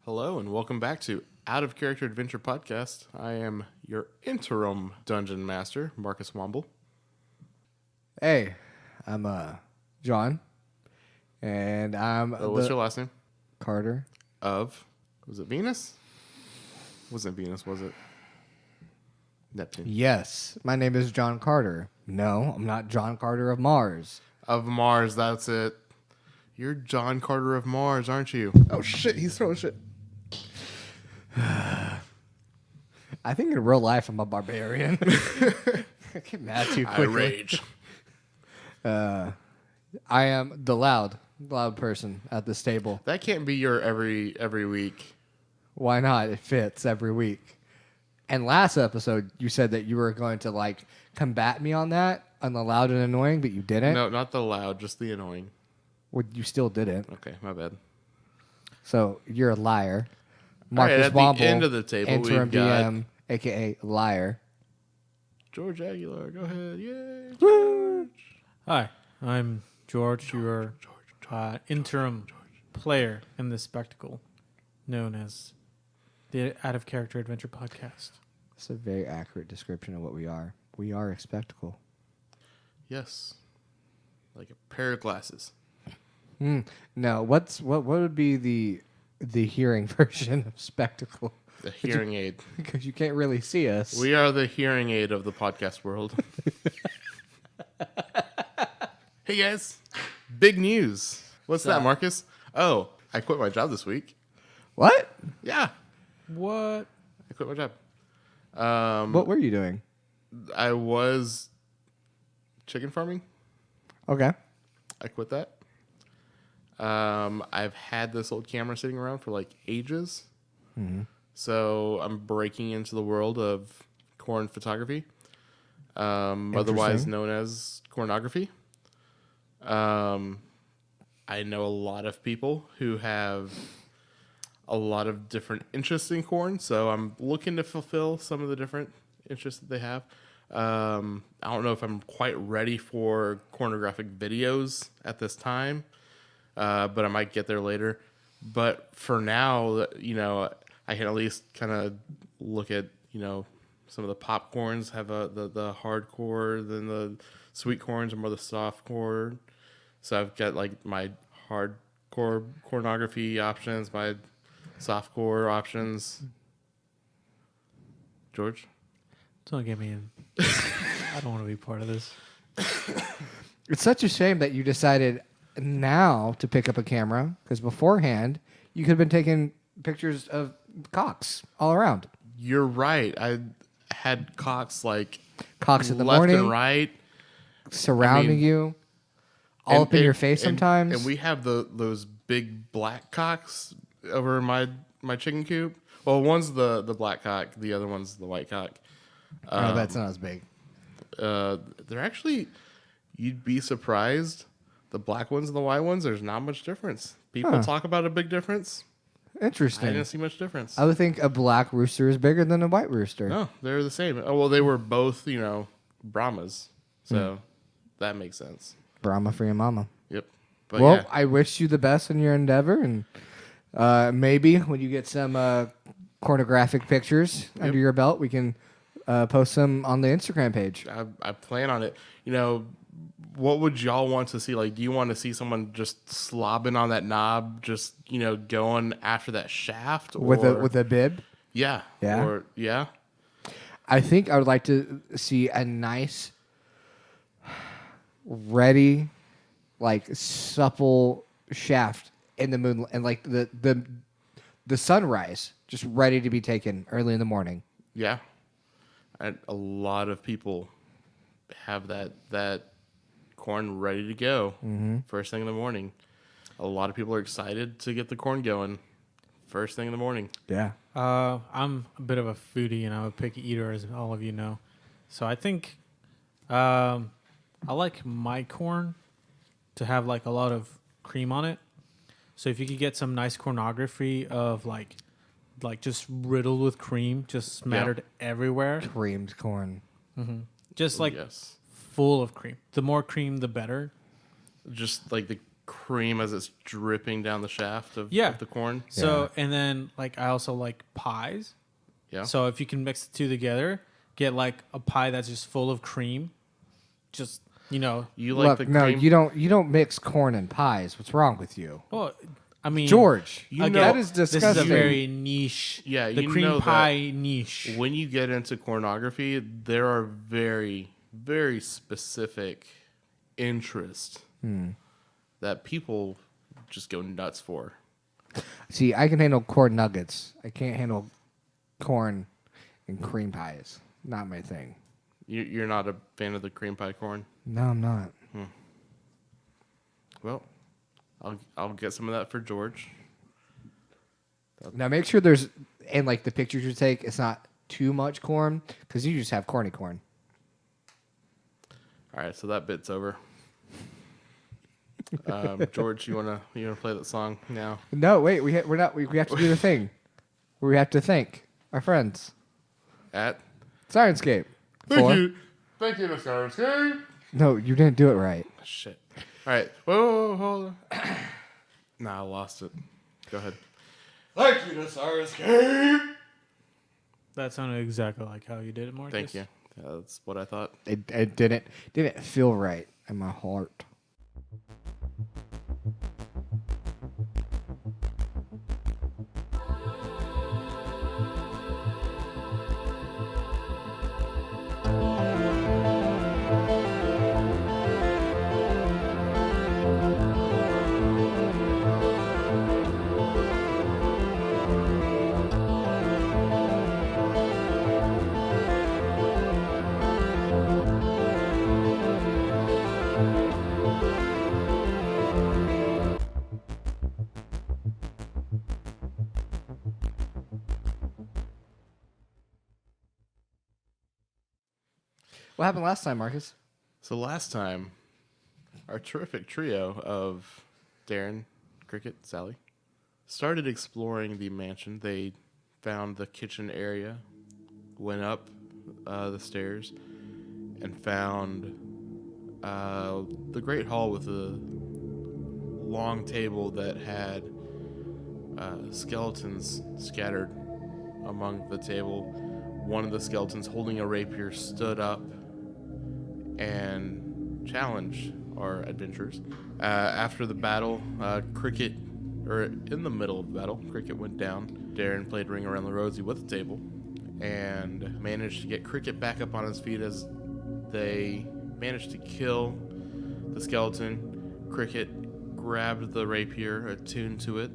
Hello and welcome back to Out of Character Adventure Podcast. I am your interim dungeon master, Marcus Womble. Hey, I'm John, and I'm What's your last name? Carter. Was it Venus? Wasn't Venus, was it? Neptune. Yes, my name is John Carter. No, I'm not John Carter of Mars. Of Mars, that's it. You're John Carter of Mars, aren't you? Oh shit, he's throwing shit. I think in real life I'm a barbarian. I get mad too quickly. I rage. I am the loud person at this table. That can't be your every week. Why not? It fits every week. And last episode, you said that you were going to combat me on that, on the loud and annoying, but you didn't. No, not the loud, just the annoying. Well, you still didn't. Okay, my bad. So you're a liar. Marcus Marcus at Womble, the end of the table, interim we've got DM, a.k.a. liar. George Aguilar, go ahead. Yay. Woo! Hi, I'm George, your interim player in this spectacle known as the Out of Character Adventure Podcast. That's a very accurate description of what we are. We are a spectacle. Yes. Like a pair of glasses. No, what would be the hearing version of spectacle? The hearing aid. Because you can't really see us. We are the hearing aid of the podcast world. Hey guys, big news. What's that, Marcus? Oh, I quit my job this week. What? Yeah, What? I quit my job. What were you doing? I was chicken farming. Okay. I quit that. I've had this old camera sitting around for ages. Mm-hmm. So I'm breaking into the world of corn photography, otherwise known as cornography. I know a lot of people who have a lot of different interests in corn, so I'm looking to fulfill some of the different interests that they have. I don't know if I'm quite ready for cornographic videos at this time, but I might get there later. But for now, I can at least kind of look at, some of the popcorns have the hardcore, then the sweet corns are more the soft core. So I've got my hardcore cornography options, my soft core options. George? Don't get me in. I don't want to be part of this. It's such a shame that you decided now to pick up a camera, because beforehand you could have been taking pictures of cocks all around. You're right. I had cocks Cocks in the left morning, and right. surrounding you, all up in your face sometimes. And we have those big black cocks over in my chicken coop. Well, one's the black cock, the other one's the white cock. Oh, that's not as big. They're actually, you'd be surprised. The black ones and the white ones, there's not much difference. People talk about a big difference. Interesting. I didn't see much difference. I would think a black rooster is bigger than a white rooster. No, they're the same. Oh, well, they were both, Brahmas. So that makes sense. Brahma for your mama. Yep. But Well, yeah. I wish you the best in your endeavor, and maybe when you get some cornographic pictures under your belt, we can post them on the Instagram page. I plan on it. What would y'all want to see? Do you want to see someone just slobbing on that knob, just, going after that shaft? With a bib? Yeah. Yeah? Or, yeah. I think I would like to see a nice, ready, supple shaft in the moon, and the sunrise just ready to be taken early in the morning. Yeah. And a lot of people have that corn ready to go first thing in the morning. A lot of people are excited to get the corn going first thing in the morning. Yeah. I'm a bit of a foodie and I'm a picky eater, as all of you know. So I think I like my corn to have a lot of cream on it. So if you could get some nice cornography of just riddled with cream, just smattered everywhere. Creamed corn. Just Yes. full of cream. The more cream, the better. Just the cream as it's dripping down the shaft of the corn. So and then like I also like pies. Yeah. So if you can mix the two together, get like a pie that's just full of cream. Just You like Look, the no, cream? you don't mix corn and pies. What's wrong with you, well, I mean George? again, that is disgusting. This is a very niche. Yeah, the you cream know pie niche. When you get into cornography, there are very, very specific interests that people just go nuts for. See, I can handle corn nuggets. I can't handle corn and cream pies. Not my thing. You're not a fan of the cream pie corn? No, I'm not. Well, I'll get some of that for George. Now make sure there's and like the pictures you take, it's not too much corn because you just have corny corn. All right, so that bit's over. George, you wanna play that song now? No, wait, we have to do the thing. We have to thank our friends. At Syrinscape. thank you to Syrinscape. No, you didn't do it right. Shit. All right. Whoa, hold on. Nah, I lost it. Go ahead. Thank you to Syrinscape. That sounded exactly like how you did it, Marcus. Thank you. That's what I thought. It didn't feel right in my heart. What happened last time, Marcus? So last time, our terrific trio of Darren, Cricket, Sally started exploring the mansion. They found the kitchen area, went up the stairs, and found the Great Hall with a long table that had skeletons scattered among the table. One of the skeletons holding a rapier stood up and challenged our adventurers. After the battle, Cricket, or in the middle of the battle, Cricket went down. Darren played Ring Around the Rosie with the table and managed to get Cricket back up on his feet as they managed to kill the skeleton. Cricket grabbed the rapier, attuned to it,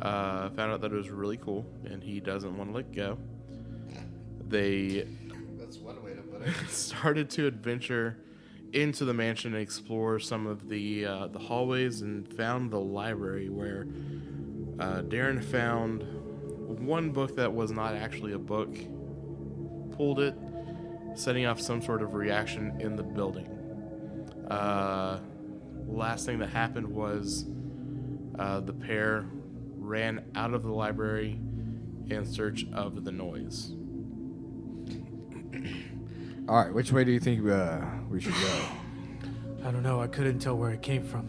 found out that it was really cool, and he doesn't want to let go. That's one way to put it. Started to adventure into the mansion and explore some of the hallways and found the library where Darren found one book that was not actually a book, pulled it, setting off some sort of reaction in the building. Last thing that happened was the pair ran out of the library in search of the noise. All right, which way do you think we should go? I don't know. I couldn't tell where it came from.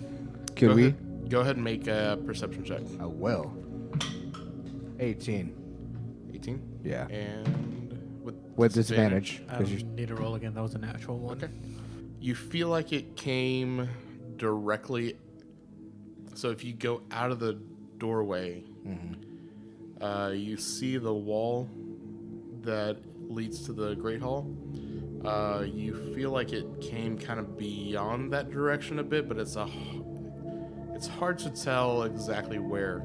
Could we? Go ahead and make a perception check. I will. 18. 18? Yeah. And With disadvantage. I don't need to roll again. That was a natural one. Okay. You feel like it came directly. So if you go out of the doorway, you see the wall that leads to the Great Hall. You feel like it came kind of beyond that direction a bit, but it's hard to tell exactly where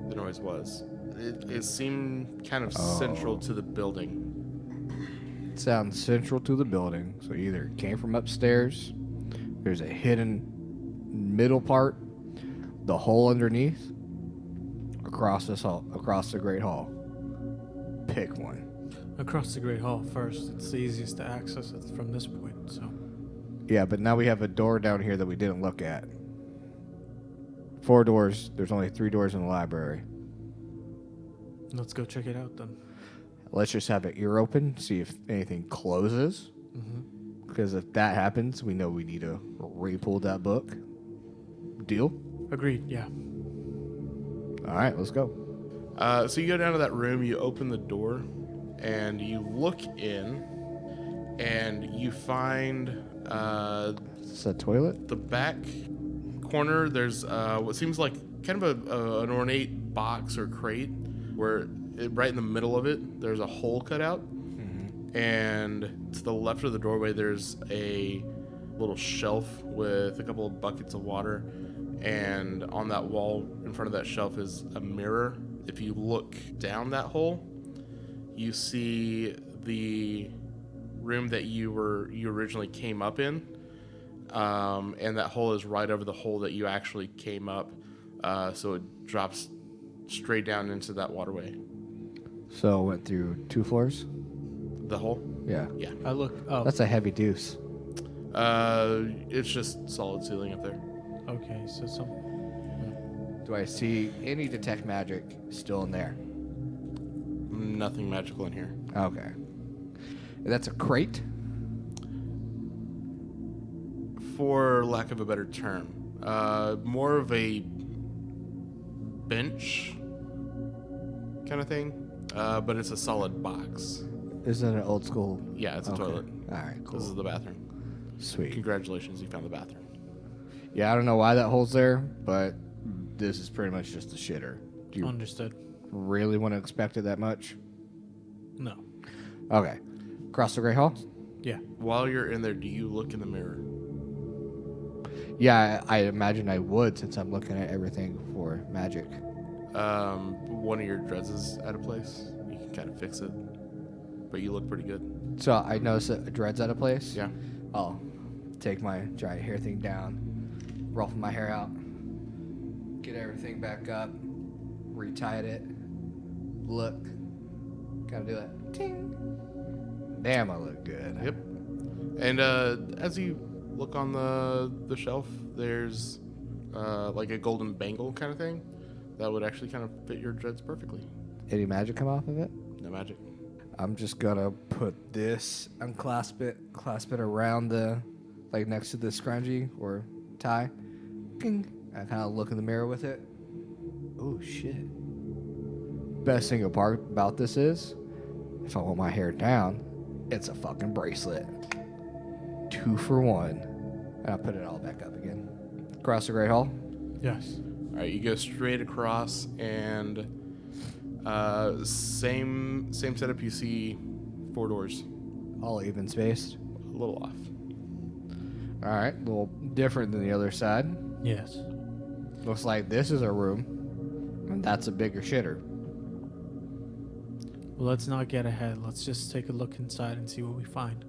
the noise was. It seemed kind of central to the building. Sounds central to the building. So either it came from upstairs, there's a hidden middle part, the hole underneath, across this hall, across the Great Hall. Pick one. Across the Great Hall first. It's the easiest to access it from this point. So. Yeah, but now we have a door down here that we didn't look at. 4 doors. There's only 3 doors in the library. Let's go check it out then. Let's just have an ear open, see if anything closes. Because if that happens, we know we need to re-pull that book. Deal? Agreed. Yeah. All right, let's go. So you go down to that room, you open the door, and you look in, and you find Is that a toilet? the back corner. There's what seems like kind of an ornate box or crate, where right in the middle of it, there's a hole cut out, and to the left of the doorway, there's a little shelf with a couple of buckets of water, and on that wall in front of that shelf is a mirror. If you look down that hole, you see the room that you originally came up in, and that hole is right over the hole that you actually came up, so it drops straight down into that waterway. So it went through 2 floors? The hole? Yeah. Yeah. I look up. That's a heavy deuce. It's just solid ceiling up there. Okay, so some. Do I see any detect magic still in there? Nothing magical in here. Okay. That's a crate? For lack of a better term, more of a bench kind of thing, but it's a solid box. Is it an old school? Yeah, it's a Okay. toilet. All right, cool. This is the bathroom. Sweet. Congratulations, you found the bathroom. Yeah, I don't know why that hole's there, but this is pretty much just a shitter. Do you Understood. really want to expect it that much? No. Okay. Across the Great Hall? Yeah. While you're in there, do you look in the mirror? Yeah, I imagine I would since I'm looking at everything for magic. One of your dreads is out of place. You can kind of fix it, but you look pretty good. So I noticed that a dread's out of place. Yeah. I'll take my giant hair thing down, ruffle my hair out, get everything back up, retie it, look, kind of do it. Ting. Damn, I look good. Yep. And as you look on the shelf, there's like a golden bangle kind of thing that would actually kind of fit your dreads perfectly. Any magic come off of it? No magic. I'm just gonna put this, unclasp it, clasp it around the, like next to the scrunchie or tie. Ping. I kind of look in the mirror with it. Oh shit. Best thing about this is, if I want my hair down, it's a fucking bracelet. 2 for 1. And I'll put it all back up again. Across the Great Hall. Yes. All right, you go straight across, and same setup. You see 4 doors, All even spaced. a little off. All right, a little different than the other side. Yes. Looks like this is a room, and that's a bigger shitter. Well, let's not get ahead. Let's just take a look inside and see what we find.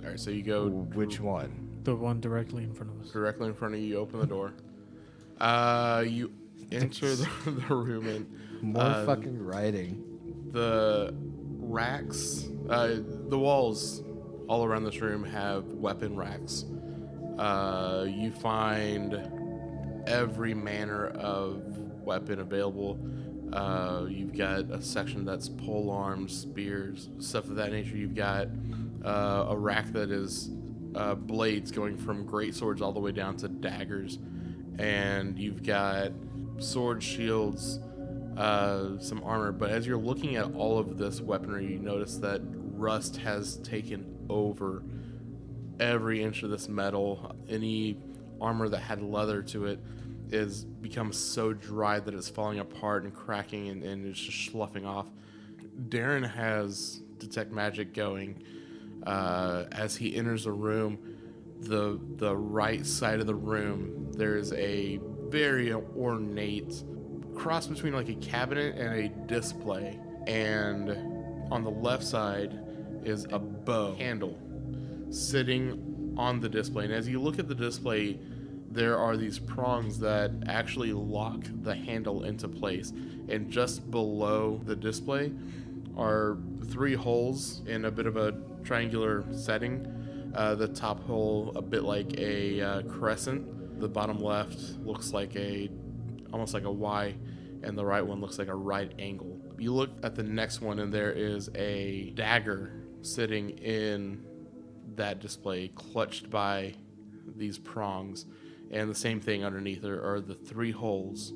All right, so you go Which one? The one directly in front of us. directly in front of you. You open the door. You enter the room, and More fucking writing. the racks, the walls all around this room have weapon racks. You find every manner of weapon available. You've got a section that's pole arms, spears, stuff of that nature. You've got a rack that is blades going from great swords all the way down to daggers, and you've got sword shields, some armor. But as you're looking at all of this weaponry, you notice that rust has taken over every inch of this metal. Any armor that had leather to it is become so dry that it's falling apart and cracking, and it's just sloughing off. Darren has detect magic going. As he enters the room, the right side of the room, there's a very ornate cross between like a cabinet and a display, and on the left side is a bow handle sitting on the display. And as you look at the display, there are these prongs that actually lock the handle into place, and just below the display are 3 holes in a bit of a triangular setting. The top hole a bit like a crescent. The bottom left looks like almost like a Y, and the right one looks like a right angle. You look at the next one, and there is a dagger sitting in that display, clutched by these prongs. And the same thing underneath are the 3 holes.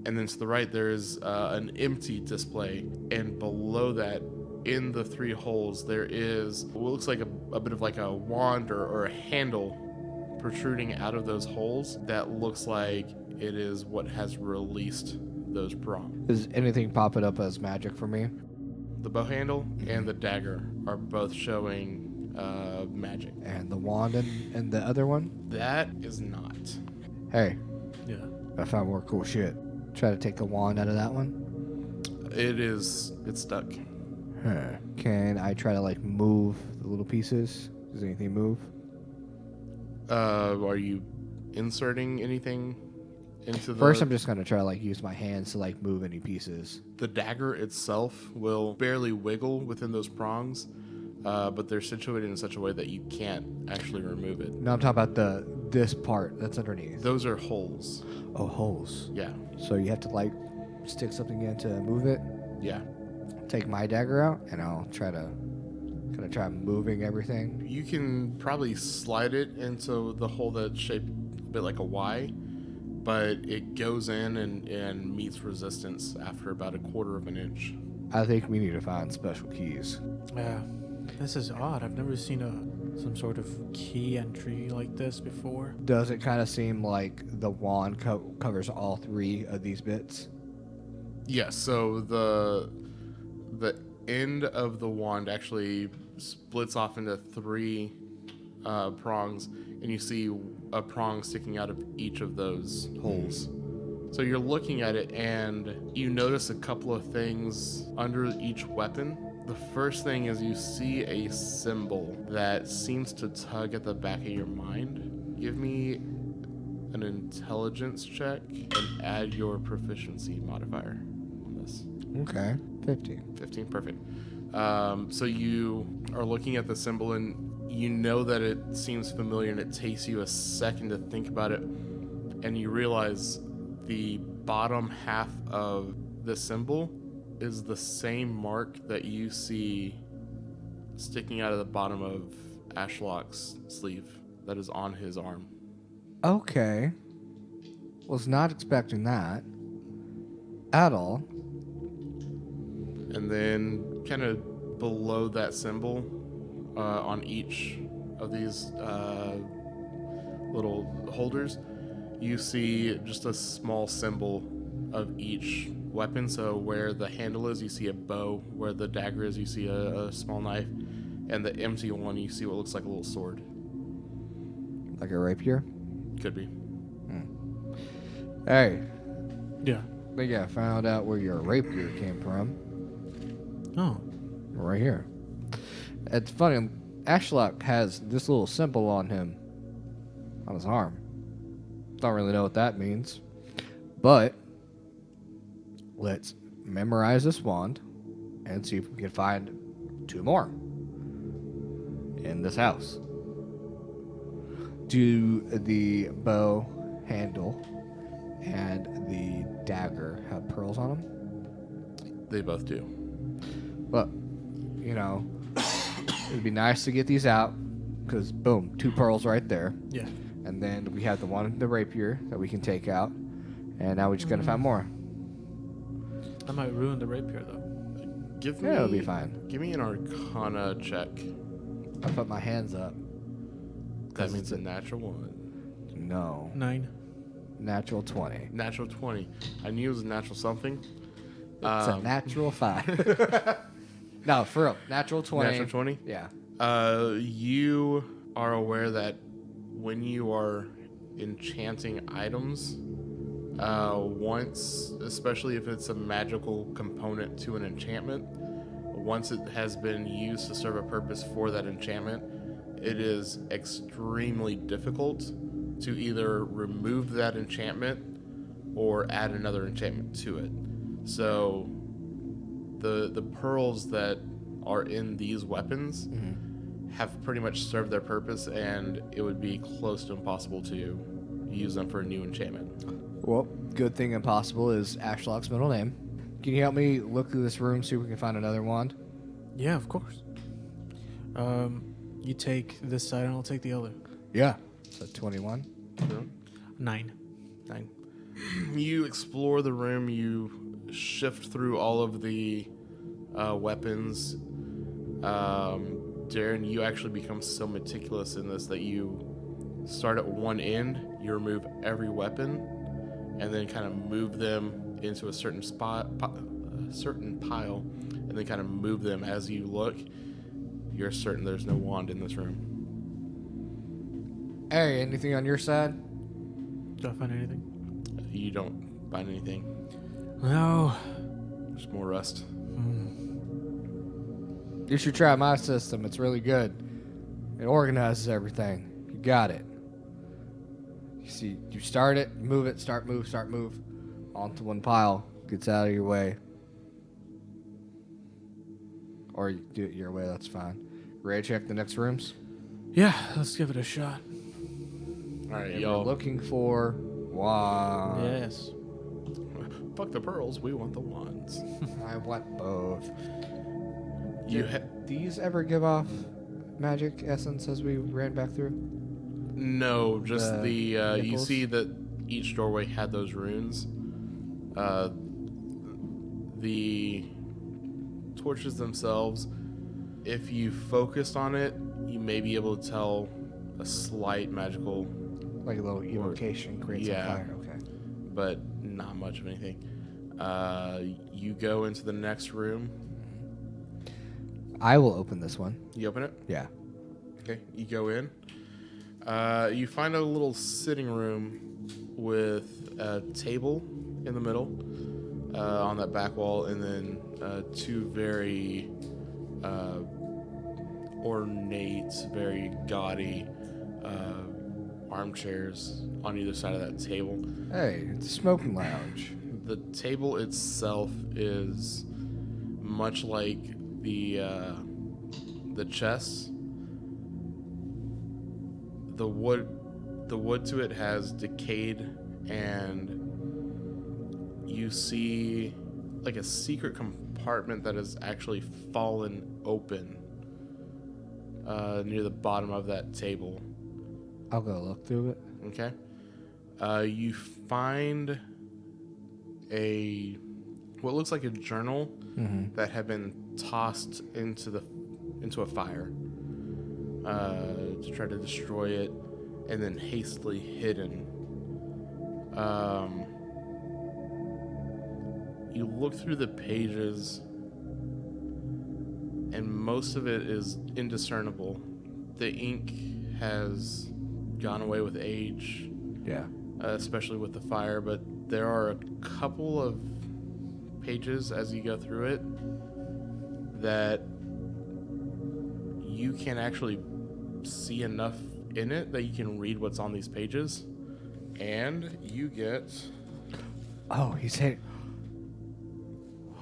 And then to the right, there is an empty display. And below that, in the 3 holes, there is what looks like a bit of like a wand or a handle protruding out of those holes that looks like it is what has released those prongs. Is anything popping up as magic for me? The bow handle and the dagger are both showing magic. And the wand and the other one? That is not. Hey, Yeah. I found more cool shit. Try to take the wand out of that one. It's stuck. Huh. Can I try to like move the little pieces? Does anything move? Are you inserting anything into the... First, I'm just gonna try to like use my hands to like move any pieces. The dagger itself will barely wiggle within those prongs, but they're situated in such a way that you can't actually remove it. No, I'm talking about this part that's underneath. Those are holes. Oh, holes. Yeah. So you have to like stick something in to move it. Yeah. Take my dagger out, and I'll try moving everything. You can probably slide it into the hole that's shaped a bit like a Y, but it goes in and meets resistance after about 1/4 of an inch. I think we need to find special keys. Yeah. This is odd. I've never seen some sort of key entry like this before. Does it kind of seem like the wand covers all 3 of these bits? Yes, so the end of the wand actually splits off into 3 prongs, and you see a prong sticking out of each of those holes. So you're looking at it, and you notice a couple of things under each weapon. The first thing is you see a symbol that seems to tug at the back of your mind. Give me an intelligence check and add your proficiency modifier on this. Okay, 15. 15, perfect. So you are looking at the symbol, and you know that it seems familiar, and it takes you a second to think about it, and you realize the bottom half of the symbol is the same mark that you see sticking out of the bottom of Ashlock's sleeve that is on his arm. Okay. Was not expecting that at all. And then kind of below that symbol, on each of these little holders, you see just a small symbol of each weapon. So where the handle is, you see a bow. Where the dagger is, you see a small knife. And the empty one, you see what looks like a little sword. Like a rapier? Could be. Hey, Yeah. I think I found out where your rapier came from. Oh. Right here. It's funny, Ashlock has this little symbol on him, on his arm. Don't really know what that means. But let's memorize this wand and see if we can find 2 more in this house. Do the bow handle and the dagger have pearls on them? They both do. But, you know, it'd be nice to get these out because, boom, 2 pearls right there. Yeah. And then we have the one in the rapier that we can take out. And now we just gotta find more. That might ruin the rapier, though. Yeah, it'll be fine. Give me an Arcana check. I put my hands up. That means a natural 1. No. 9. Natural 20. Natural 20. I knew it was a natural something. It's a natural 5. No, for real. Natural 20. Natural 20? Yeah. You are aware that when you are enchanting items, once, especially if it's a magical component to an enchantment, once it has been used to serve a purpose for that enchantment, it is extremely difficult to either remove that enchantment or add another enchantment to it. So the pearls that are in these weapons have pretty much served their purpose, and it would be close to impossible to use them for a new enchantment. Well, good thing impossible is Ashlock's middle name. Can you help me look through this room, see if we can find another wand? Yeah, of course. You take this side and I'll take the other. Yeah. So 21. No? 9. 9. You explore the room. You shift through all of the weapons. Darren, you actually become so meticulous in this that you start at one end, you remove every weapon, and then kind of move them into a certain certain pile, and then kind of move them as you look. You're certain there's no wand in this room. Hey, anything on your side? Do I find anything? You don't find anything. No. There's more rust. You should try my system. It's really good. It organizes everything. You got it. You see, you start it, move it, start, move, onto one pile. Gets out of your way. Or you do it your way, that's fine. Ready to check the next rooms? Yeah, let's give it a shot. All right, And y'all. we're looking for wands. Yes. Fuck the pearls. We want the wands. I want both. You Did these ever give off magic essence as we ran back through? No, just The you nipples? see that each doorway had those runes. The torches themselves, if you focused on it, you may be able to tell a slight magical, Like a little evocation creates a fire. Okay. but not much of anything. You go into the next room. I will open this one. You open it. Yeah. Okay, you go in. You find a little sitting room with a table in the middle on that back wall, and then two very ornate, very gaudy armchairs on either side of that table. Hey, it's a smoking lounge. The table itself is much like the chest. The wood to it has decayed, and you see like a secret compartment that has actually fallen open near the bottom of that table. I'll go look through it. Okay. You find what looks like a journal that had been tossed into a fire to try to destroy it, and then hastily hidden. You look through the pages, and most of it is indiscernible. The ink has gone away with age, Yeah. especially with the fire, but there are a couple of pages as you go through it that you can actually see enough in it that you can read what's on these pages, and you get Oh, he's hitting.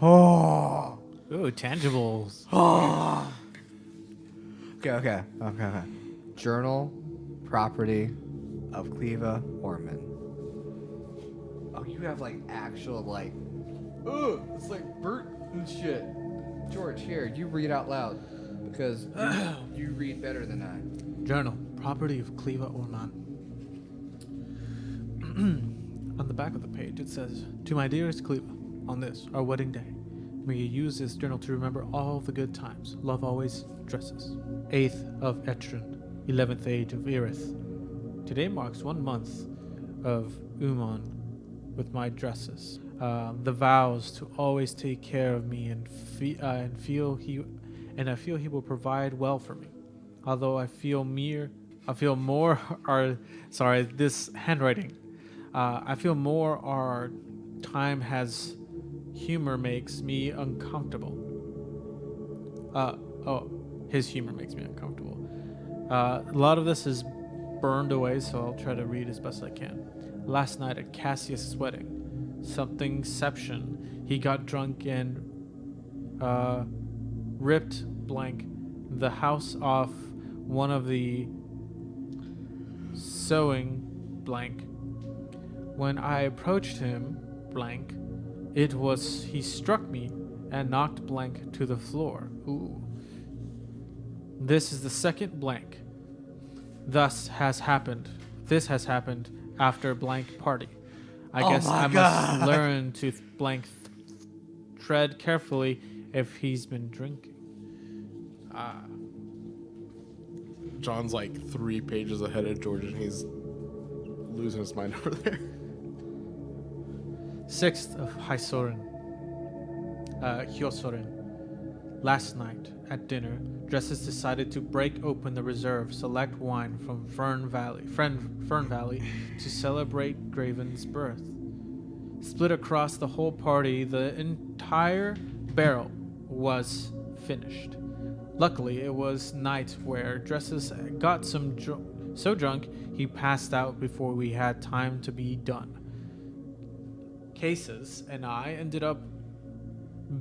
Oh. Ooh, tangibles. Okay. Journal, property of Cleva Orman. Oh, you have like actual like. Ugh, it's like burnt and shit. George, here, you read out loud because you read better than I. Journal, property of Cleva Orman. On the back of the page, it says, "To my dearest Cleva, on this, our wedding day, may you use this journal to remember all the good times. Love always, Dresses. 8th of Etrin, 11th age of Erith. Today marks 1 month of Umon with my dresses. The vows to always take care of me and I feel he will provide well for me. Although I feel more this handwriting. I feel more our time has humor makes me uncomfortable. His humor makes me uncomfortable. A lot of this is burned away, so I'll try to read as best I can. Last night at Cassius' wedding, somethingception. He got drunk and ripped blank the house off one of the sewing blank. When I approached him blank, he struck me and knocked blank to the floor. Ooh. This is the second blank. Thus has happened This has happened after blank party. I Oh guess my I God. must learn to blank tread carefully if he's been drinking. John's like 3 pages ahead of George, and he's losing his mind over there. 6th of Hyosorin. Last night, at dinner, Dresses decided to break open the reserve select wine from Fern Valley to celebrate Graven's birth. Split across the whole party, the entire barrel was finished. Luckily, it was night where Dresses got so drunk he passed out before we had time to be done. Cases and I ended up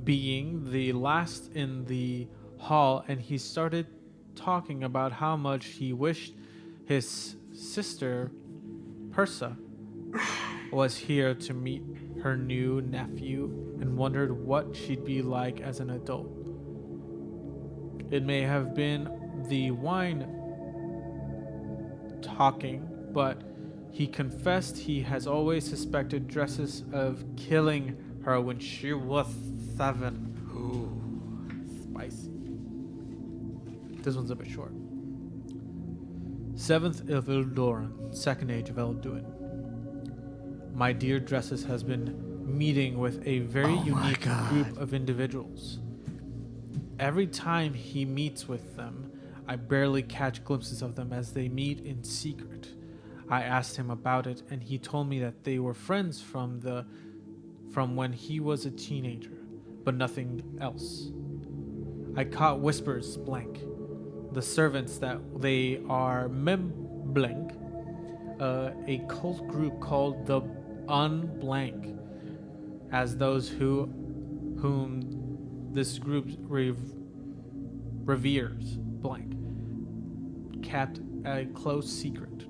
being the last in the hall, and he started talking about how much he wished his sister Persa was here to meet her new nephew and wondered what she'd be like as an adult. It may have been the wine talking, but he confessed he has always suspected Dresses of killing her when she was 7. Ooh, spicy. This one's a bit short. 7th of Ildoran, 2nd age of Elduin. My dear Dresses has been meeting with a very unique group of individuals. Every time he meets with them, I barely catch glimpses of them as they meet in secret. I asked him about it, and he told me that they were friends from when he was a teenager, but nothing else. I caught whispers blank. The servants that they are blank, a cult group called the Unblank, as those whom this group reveres blank, kept a close secret.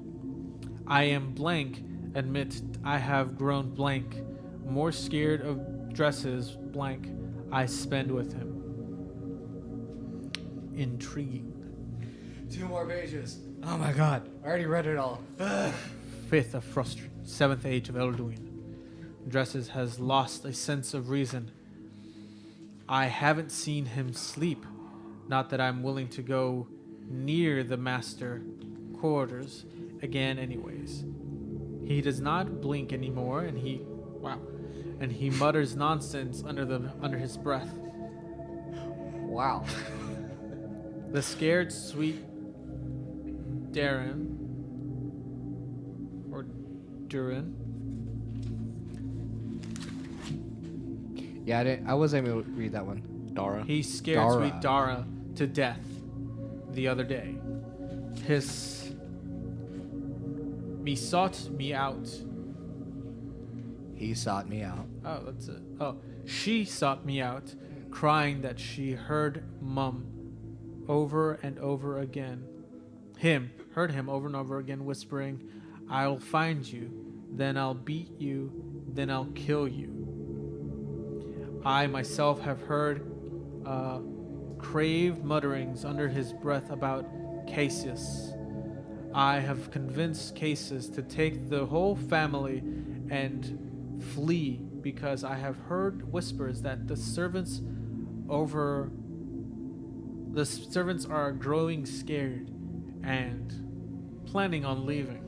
I am blank, admit I have grown blank, more scared of Dresses blank I spend with him. Intriguing. 2 more pages. Oh my god. I already read it all. 5th of Frustration, 7th age of Elduin. Dresses has lost a sense of reason. I haven't seen him sleep. Not that I'm willing to go near the master quarters again anyways. He does not blink anymore, and he mutters nonsense under his breath. Wow. The scared sweet Durin Yeah, I wasn't able to read that one. Dara. He scared sweet Dara to death the other day. Me sought me out. He sought me out. Oh, that's it. Oh, she sought me out, crying that she heard Mum over and over again. Heard him over and over again whispering, I'll find you, then I'll beat you, then I'll kill you. I myself have heard crave mutterings under his breath about Cassius. I have convinced Cassius to take the whole family and flee because I have heard whispers that the servants are growing scared and planning on leaving.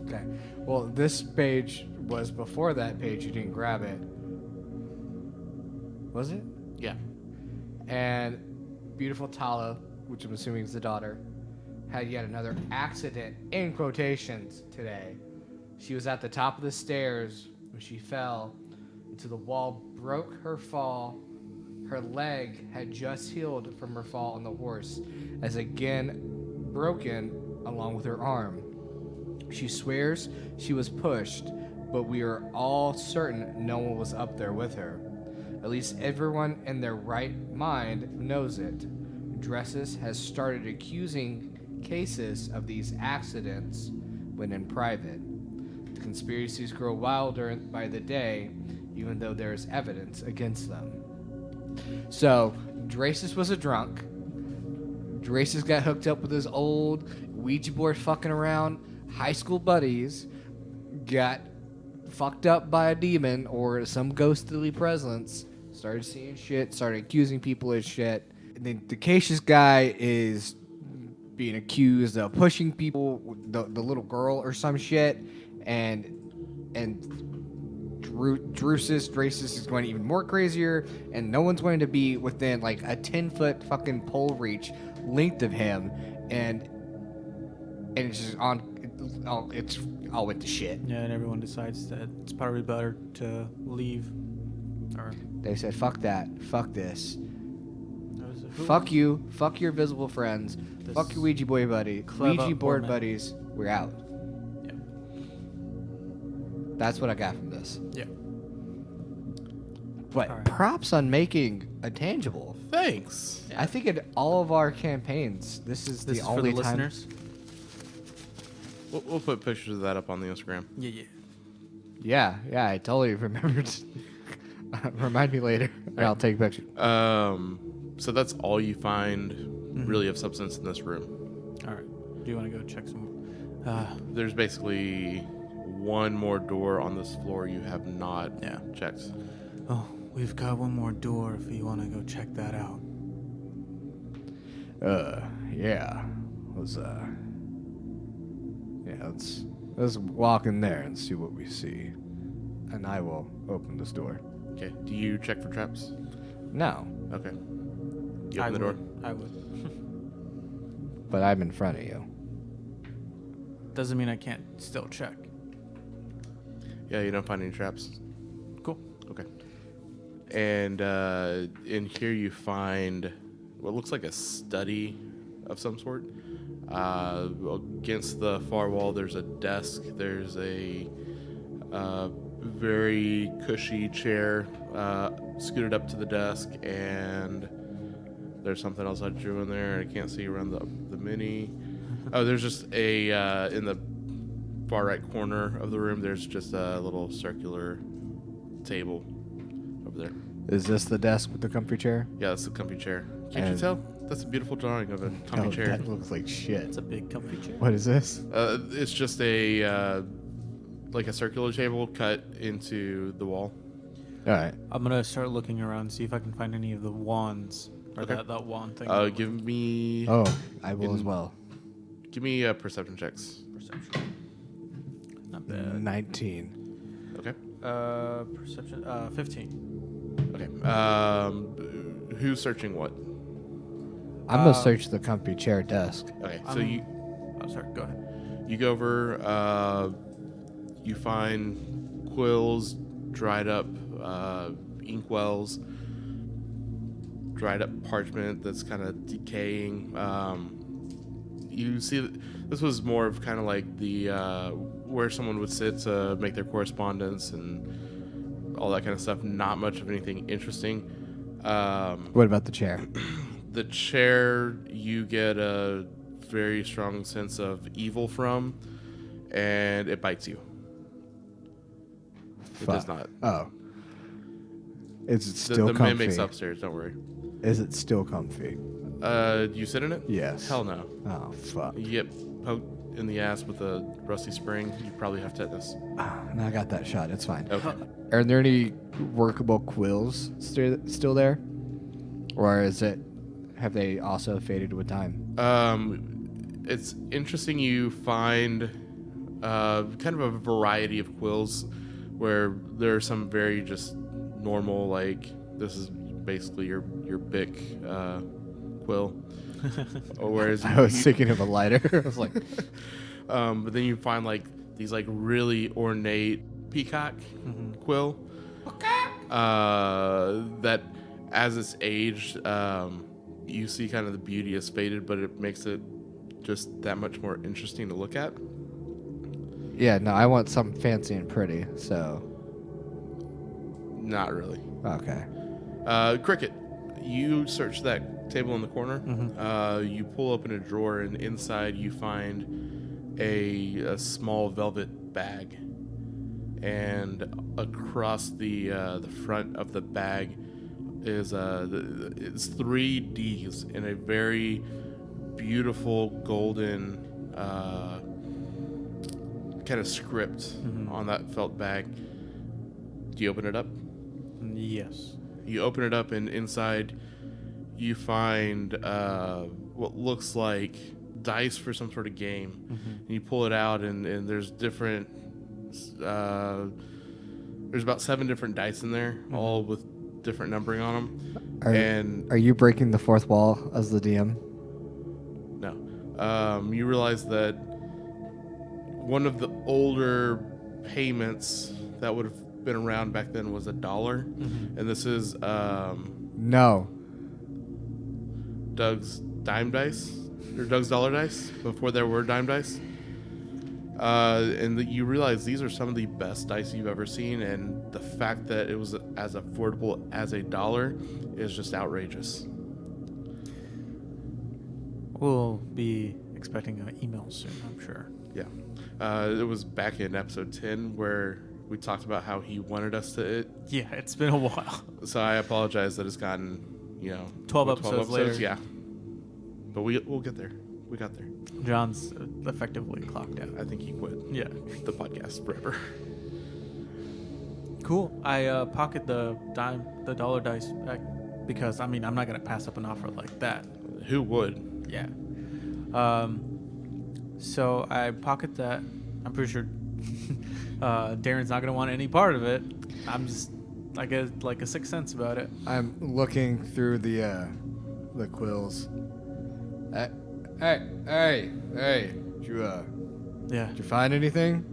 Okay. Well, this page was before that page. You didn't grab it. Was it? Yeah. And beautiful Tala, which I'm assuming is the daughter, had yet another accident, in quotations, today. She was at the top of the stairs when she fell into the wall, broke her fall. Her leg had just healed from her fall on the horse, as again broken along with her arm. She swears she was pushed, but we are all certain no one was up there with her. At least everyone in their right mind knows it. Dresses has started accusing cases of these accidents when in private. The conspiracies grow wilder by the day, even though there is evidence against them. So, Dracis was a drunk. Dracis got hooked up with his old Ouija board fucking around. high school buddies got fucked up by a demon or some ghostly presence, started seeing shit, started accusing people of shit. And then the Cassius guy is being accused of pushing people, the little girl or some shit, and Drusus is going even more crazier, and no one's going to be within like a 10-foot fucking pole reach length of him, and it's just it's all went to shit. Yeah, and everyone decides that it's probably better to leave. Or They said, fuck that, fuck this, who- fuck you, fuck your visible friends, This fuck your Ouija boy buddy, clever Ouija board woman. buddies, we're out. Yeah. That's what I got from this. Yeah. But All right. props on making a tangible. Thanks. Yeah. I think in all of our campaigns, this is This the is only for the time. listeners. We'll put pictures of that up on the Instagram. Yeah. Yeah, I totally remembered. Remind me later, and I'll take pictures. So that's all you find really of substance in this room. All right. Do you want to go check some? There's basically one more door on this floor you have not checked. Oh, we've got one more door if you want to go check that out. Yeah. Let's walk in there and see what we see. And I will open this door. Okay. Do you check for traps? No, Okay. You open the door? I would. but I'm in front of you. Doesn't mean I can't still check. Yeah, you don't find any traps. Cool. Okay. And in here you find what looks like a study of some sort. Against the far wall, there's a desk. There's a very cushy chair scooted up to the desk, and there's something else I drew in there. I can't see around the mini. Oh, there's just a in the far right corner of the room. There's just a little circular table over there. Is this the desk with the comfy chair? Yeah, that's the comfy chair. Can't you And- tell? That's a beautiful drawing of a comfy Oh, chair. that looks like shit. It's a big comfy chair. What is this? It's just a like a circular table cut into the wall. All right. I'm gonna start looking around, see if I can find any of the wands or Okay. that wand thing. Give me Oh, I will as In- well. give me perception checks. Perception. Not bad. 19. Okay. Perception. 15. Okay. Who's searching what? I'm gonna search the comfy chair desk. Okay. So you Oh, sorry. Go ahead. you go over. You find quills, dried up inkwells, dried up parchment that's kind of decaying. You see, this was more of kind of like the where someone would sit to make their correspondence and all that kind of stuff. Not much of anything interesting. What about the chair? The chair, you get a very strong sense of evil from, and it bites you. It does Fuck. not. Oh. Is it still The comfy? mimic's upstairs. Don't worry. Is it still comfy? You sit in it? Yes. Hell no. Oh, fuck. You get poked in the ass with a rusty spring. You probably have tetanus. No, I got that shot. It's fine. Okay. Are there any workable quills still there? Or have they also faded with time? It's interesting. You find kind of a variety of quills, where there are some very just normal, like this is basically your Bic quill. Whereas I was thinking of a lighter. I was like, but then you find like these like really ornate peacock quill. That as it's aged, you see kind of the beauty has faded, but it makes it just that much more interesting to look at. yeah, no, I want something fancy and pretty, so. Not really. Okay. Cricket, you search that table in the corner. You pull open a drawer, and inside you find a small velvet bag. And across the front of the bag is it's 3 Ds in a very beautiful golden kind of script on that felt bag. Do you open it up? Yes. You open it up, and inside you find what looks like dice for some sort of game. And you pull it out, and there's different... there's about 7 different dice in there, all with different numbering on them. Are you breaking the fourth wall as the DM? No. You realize that one of the older payments that would have been around back then was $1. And this is No. Doug's dime dice, or Doug's dollar dice, before there were dime dice. And you realize these are some of the best dice you've ever seen, and the fact that it was as affordable as $1 is just outrageous. We'll be expecting an email soon, I'm sure. Yeah. It was back in episode 10 where we talked about how he wanted us to... Yeah, it's been a while. So I apologize that it's gotten, 12 episodes later. Yeah. But we'll get there. We got there. John's effectively clocked out. I think he quit Yeah. the podcast forever. Cool. I pocket the dollar dice back because, I'm not going to pass up an offer like that. Who would? Yeah. So I pocket that. I'm pretty sure Darren's not going to want any part of it. I'm just, I get like a sixth sense about it. I'm looking through the quills. Hey! Did you find anything?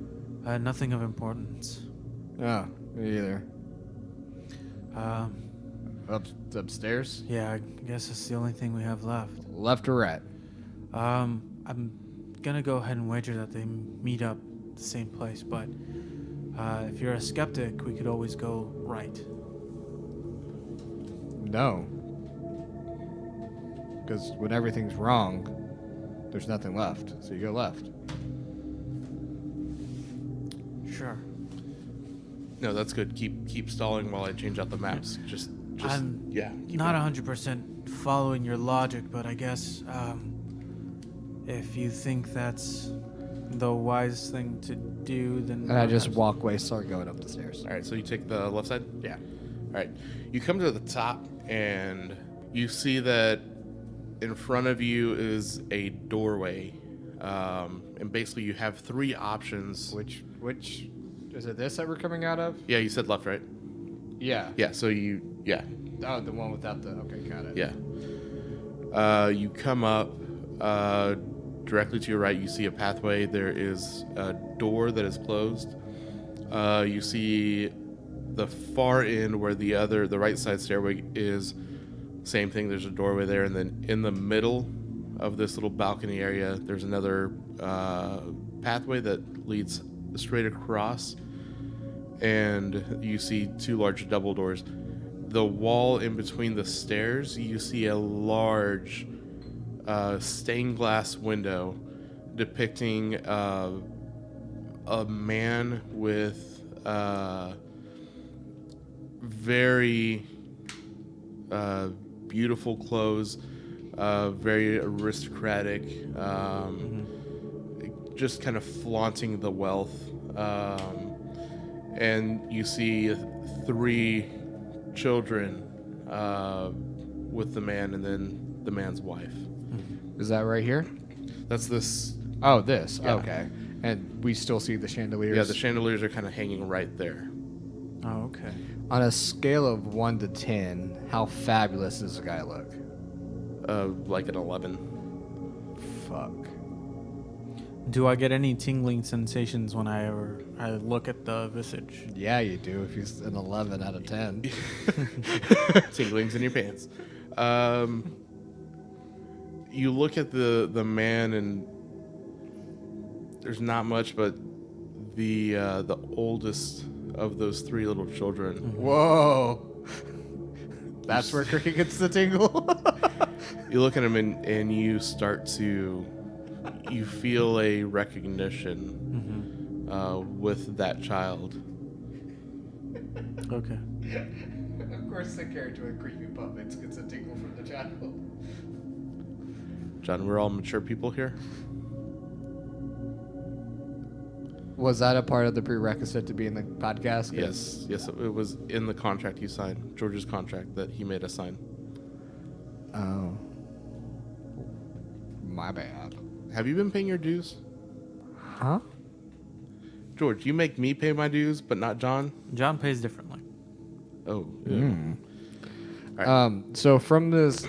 Nothing of importance. No, me either. Upstairs? Yeah, I guess it's the only thing we have left. Left or right? I'm gonna go ahead and wager that they meet up the same place, but if you're a skeptic, we could always go right. No. Because when everything's wrong, there's nothing left. So you go left. Sure. No, that's good. Keep stalling while I change out the maps. Just I'm yeah. not 100% following your logic, but I guess if you think that's the wise thing to do, then... And I just walk away, start going up the stairs. All right, so you take the left side? Yeah. All right. You come to the top, and you see that in front of you is a doorway. And basically you have 3 options. Which is it this that we're coming out of? Yeah, you said left, right? Yeah. Yeah, so yeah. Oh, the one without the... Okay, got it. Yeah. You come up directly to your right. You see a pathway. There is a door that is closed. You see the far end where the right side stairway is. Same thing. There's a doorway there, and then in the middle of this little balcony area, there's another pathway that leads straight across, and you see 2 large double doors. The wall in between the stairs, you see a large stained glass window depicting a man with very beautiful clothes, very aristocratic, just kind of flaunting the wealth. And you see 3 children with the man, and then the man's wife. Is that right here? That's this. Oh, this. Yeah. Okay. And we still see the chandeliers? Yeah, the chandeliers are kind of hanging right there. Oh, okay. On a scale of 1 to 10, how fabulous does the guy look? Like an 11. Fuck. Do I get any tingling sensations when I look at the visage? Yeah, you do if he's an 11 out of 10. Tinglings in your pants. You look at the man, and there's not much, but the oldest of those 3 little children. Whoa. That's where Cricket gets the tingle? You look at him, and you start to... You feel a recognition with that child. Okay. Of course, the character with creepy puppets gets a tingle from the child. John, we're all mature people here. Was that a part of the prerequisite to be in the podcast? Yes, it was in the contract you signed, George's contract that he made us sign. Oh. My bad. Have you been paying your dues? Huh? George, you make me pay my dues, but not John? John pays differently. Oh. Mm. All right. So from this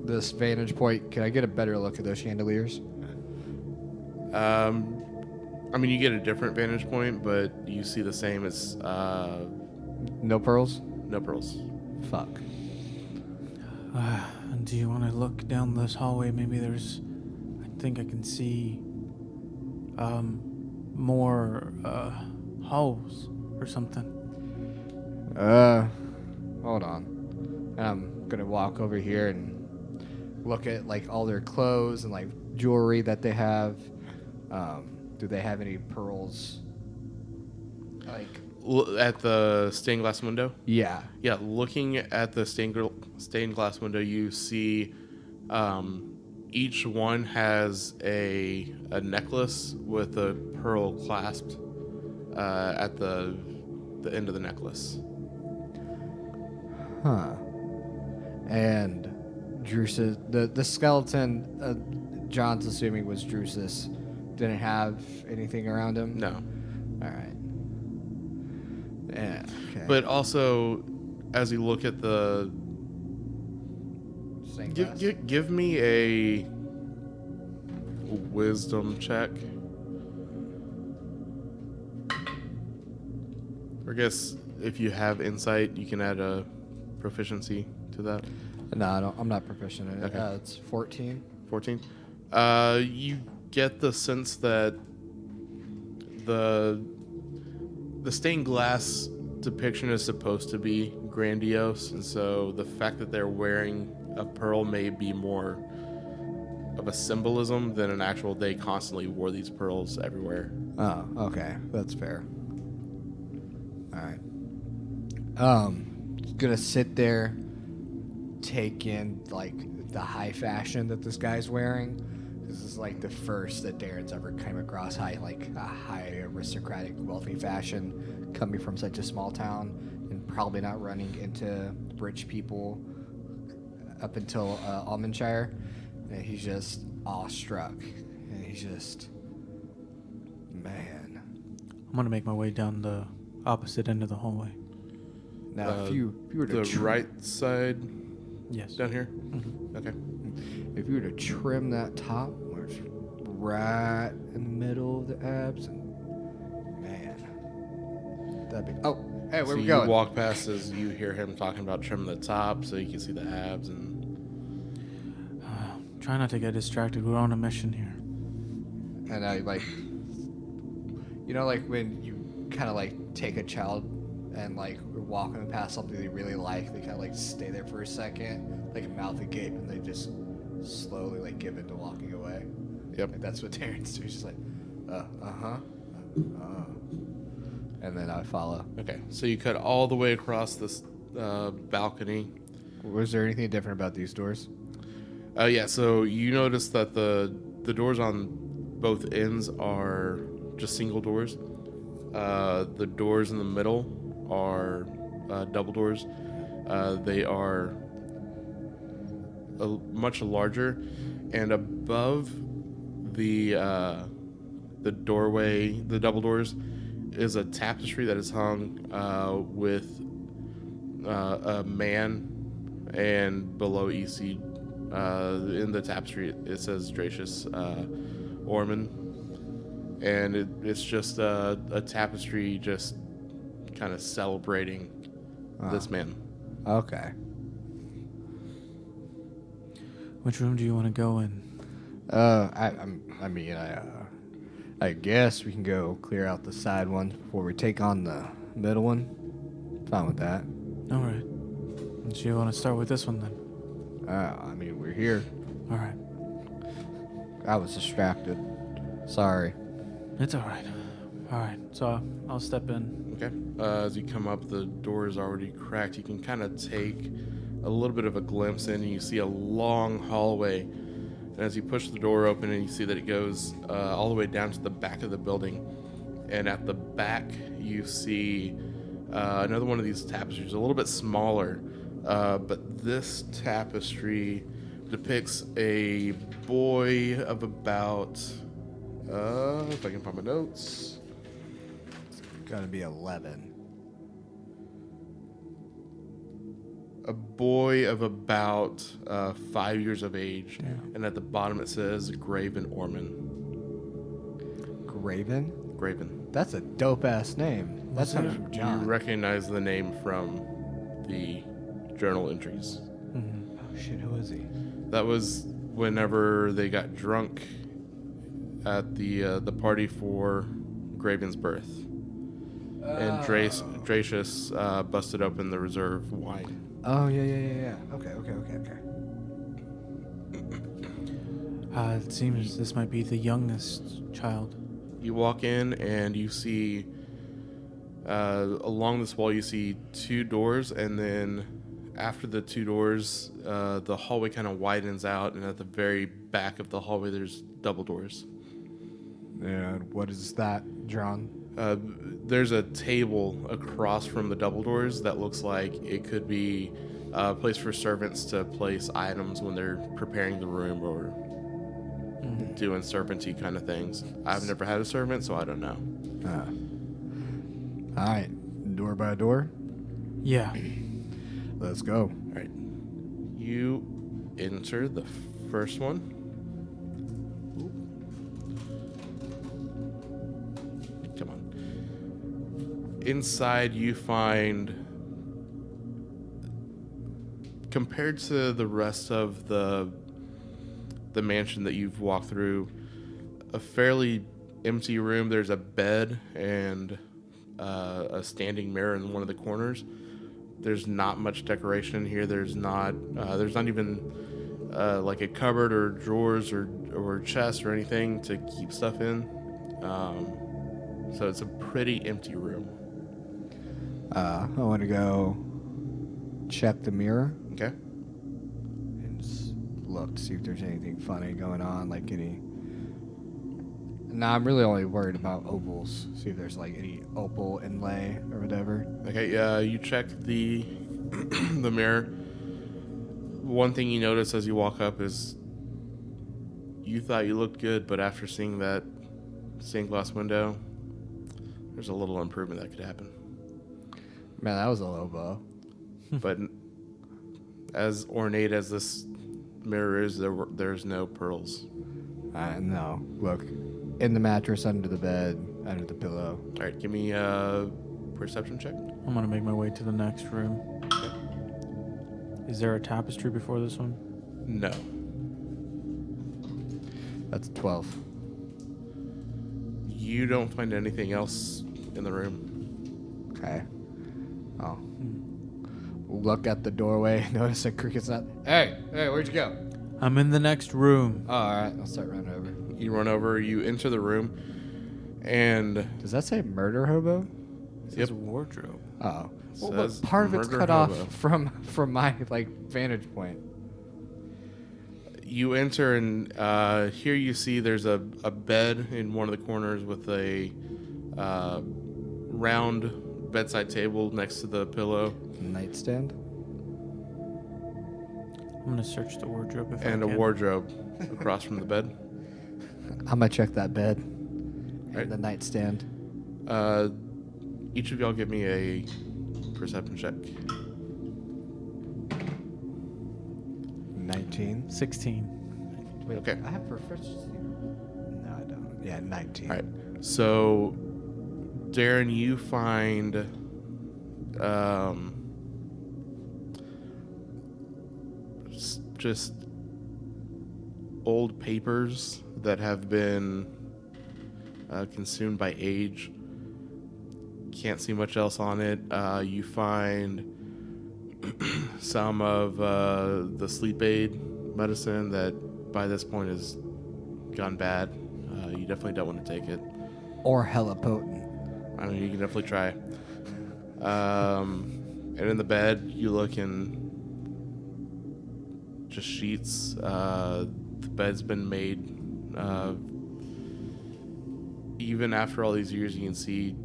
this vantage point, can I get a better look at those chandeliers? I mean, you get a different vantage point, but you see the same as No pearls? no pearls. Fuck. Do you want to look down this hallway? Maybe there's... I think I can see more halls or something. Hold on. I'm gonna walk over here and look at like all their clothes and like jewelry that they have. Do they have any pearls? Like, At the stained glass window? yeah. Yeah, looking at the stained glass window, you see each one has a necklace with a pearl clasped at the end of the necklace. Huh. And Drusus, the skeleton, John's assuming was Drusus, didn't have anything around him? No. All right. Yeah. Okay. But also, as you look at the... Stained glass? Give me a wisdom check. Or I guess if you have insight, you can add a proficiency to that. No, I'm not proficient in it. Okay. It's 14. 14. You get the sense that the stained glass depiction is supposed to be grandiose, and so the fact that they're wearing a pearl may be more of a symbolism than an actual they constantly wore these pearls everywhere. Oh, okay. That's fair. All right. Gonna sit there, take in like the high fashion that this guy's wearing. This is like the first that Darren's ever came across a high aristocratic, wealthy fashion coming from such a small town, and probably not running into rich people up until Almondshire. And he's just awestruck, and he's just, man. I'm gonna make my way down the opposite end of the hallway. Now, if you were to The right side Yes. down here? Mhm. Okay. if you were to trim that top, where it's right in the middle of the abs, and man, that'd be. Oh, hey, where So we you going? walk past as you hear him talking about trimming the top so you can see the abs and... Try not to get distracted. We're on a mission here. And I like, like when you kind of like take a child and like we're walking past something they really like, they kind of like stay there for a second, like mouth agape, and they just slowly like give into walking away. Yep. Like, that's what Terrence does. He's just like, and then I follow. Okay, so you cut all the way across this balcony. Was there anything different about these doors? Yeah, so you notice that the doors on both ends are just single doors. The doors in the middle are double doors. They are much larger, and above the doorway, the double doors, is a tapestry that is hung with a man, and below you see in the tapestry it says Dracius Orman, and it's just a tapestry just kind of celebrating this man. Okay. Which room do you want to go in? I guess we can go clear out the side ones before we take on the middle one. Fine with that. All right. Do you want to start with this one then? We're here. All right. I was distracted. Sorry. It's all right. All right. So I'll step in. Okay. As you come up, the door is already cracked. You can kind of take a little bit of a glimpse in, and you see a long hallway And as you push the door open, and you see that it goes all the way down to the back of the building. And at the back, you see another one of these tapestries, a little bit smaller. But this tapestry depicts a boy of about, if I can find my notes, Gotta be 11. a boy of about 5 years of age. Yeah. And at the bottom it says Graven Orman. Graven? Graven. That's a dope ass name. That's What's not that? from You John. recognize the name from the journal entries. Oh shit, who is he? That was whenever they got drunk at the party for Graven's birth. And Dracius busted open the reserve wine. Oh yeah. Okay. It seems this might be the youngest child. You walk in and you see along this wall you see 2 doors, and then after the 2 doors the hallway kind of widens out, and at the very back of the hallway there's double doors. And what is that, John? There's a table across from the double doors that looks like it could be a place for servants to place items when they're preparing the room or doing servanty kind of things. I've never had a servant, so I don't know. All right, door by door. Yeah. Let's go. All right. You enter the first one. Come on. Inside you find, compared to the rest of the mansion that you've walked through, a fairly empty room. There's a bed and a standing mirror in one of the corners. There's not much decoration in here. There's not even like a cupboard or drawers or chest or anything to keep stuff in. So it's a pretty empty room. I want to go check the mirror Okay. and just look to see if there's anything funny going on, like any. Nah, I'm really only worried about opals. See if there's like any opal inlay or whatever. Okay. You check the the mirror. One thing you notice as you walk up is you thought you looked good, but after seeing that stained glass window, there's a little improvement that could happen. Man, that was a low blow. But as ornate as this mirror is, there's no pearls. No. Look, in the mattress, under the bed, under the pillow. All right, give me a perception check. I'm gonna make my way to the next room. Is there a tapestry before this one? No. That's 12. You don't find anything else in the room. Okay. Oh. Look at the doorway. Notice a cricket's not. Hey, where'd you go? I'm in the next room. Oh, all right. I'll start running over. You run over, you enter the room, and Does that say murder hobo? It Yep. says wardrobe. Oh. Well, Says look, part of it's murder cut hobo. off from my vantage point. you enter, and here you see there's a bed in one of the corners with a round bedside table next to the pillow, Nightstand. I'm gonna search the wardrobe if and I a can. wardrobe across from the bed. I'm gonna check that bed Right. and the nightstand. Each of y'all give me a perception check. 19. 16. Wait, Okay. I have proficiency. No, I don't. Yeah, 19. All right. So, Darren, you find just old papers that have been consumed by age. Can't see much else on it. You find some of the sleep aid medicine that by this point has gone bad. You definitely don't want to take it. Or hella potent. I mean, you can definitely try. And in the bed, you look in just sheets. the bed's been made. Even after all these years, you can see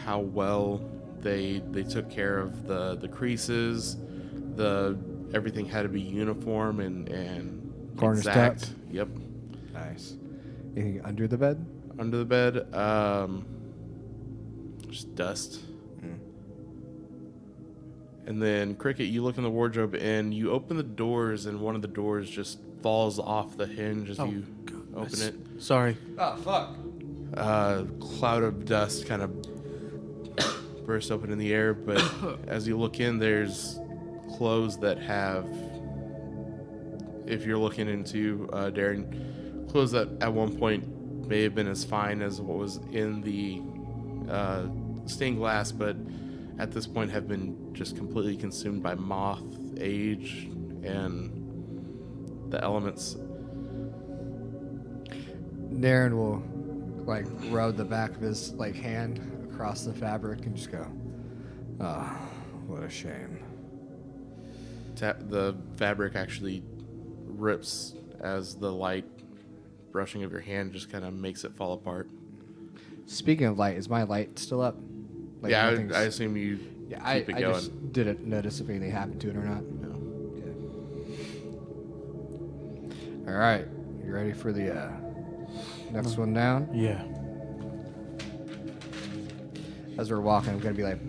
how well they took care of the creases. Everything had to be uniform and Corners exact. tucked? Yep. Nice. Anything under the bed? Under the bed, just dust. And then Cricket, you look in the wardrobe and you open the doors, and one of the doors just falls off the hinge as you open it. Sorry. Oh, fuck. Cloud of dust kind of bursts open in the air, but as you look in, there's clothes that have, if you're looking into Darren, clothes that at one point may have been as fine as what was in the stained glass, but at this point have been just completely consumed by moth, age, and the elements. Darren will like rub the back of his like hand across the fabric and just go, "Ah, what a shame." The fabric actually rips as the light brushing of your hand just kind of makes it fall apart. Speaking of light, is my light still up? Like Yeah, nothing's- I assume you yeah, keep it I going. just didn't notice if anything happened to it or not. No. All right, you ready for the next one down? Yeah. As we're walking, I'm gonna be like,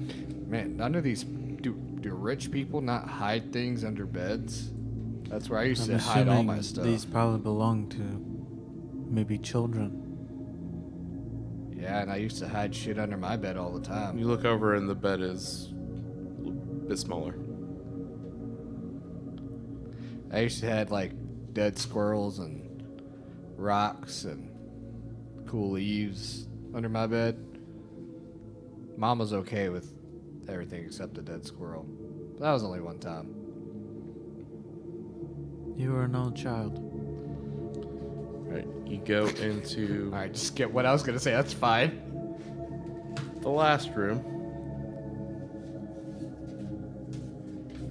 man, none of these do rich people not hide things under beds? That's where I used to hide all my stuff. These probably belong to maybe children. Yeah, and I used to hide shit under my bed all the time. You look over and the bed is a bit smaller. I used to have like dead squirrels and rocks and cool leaves under my bed. Mom was okay with everything except the dead squirrel. But that was only one time. You were an old child. Right, you go into All right, just skip what I was gonna say. That's fine. the last room,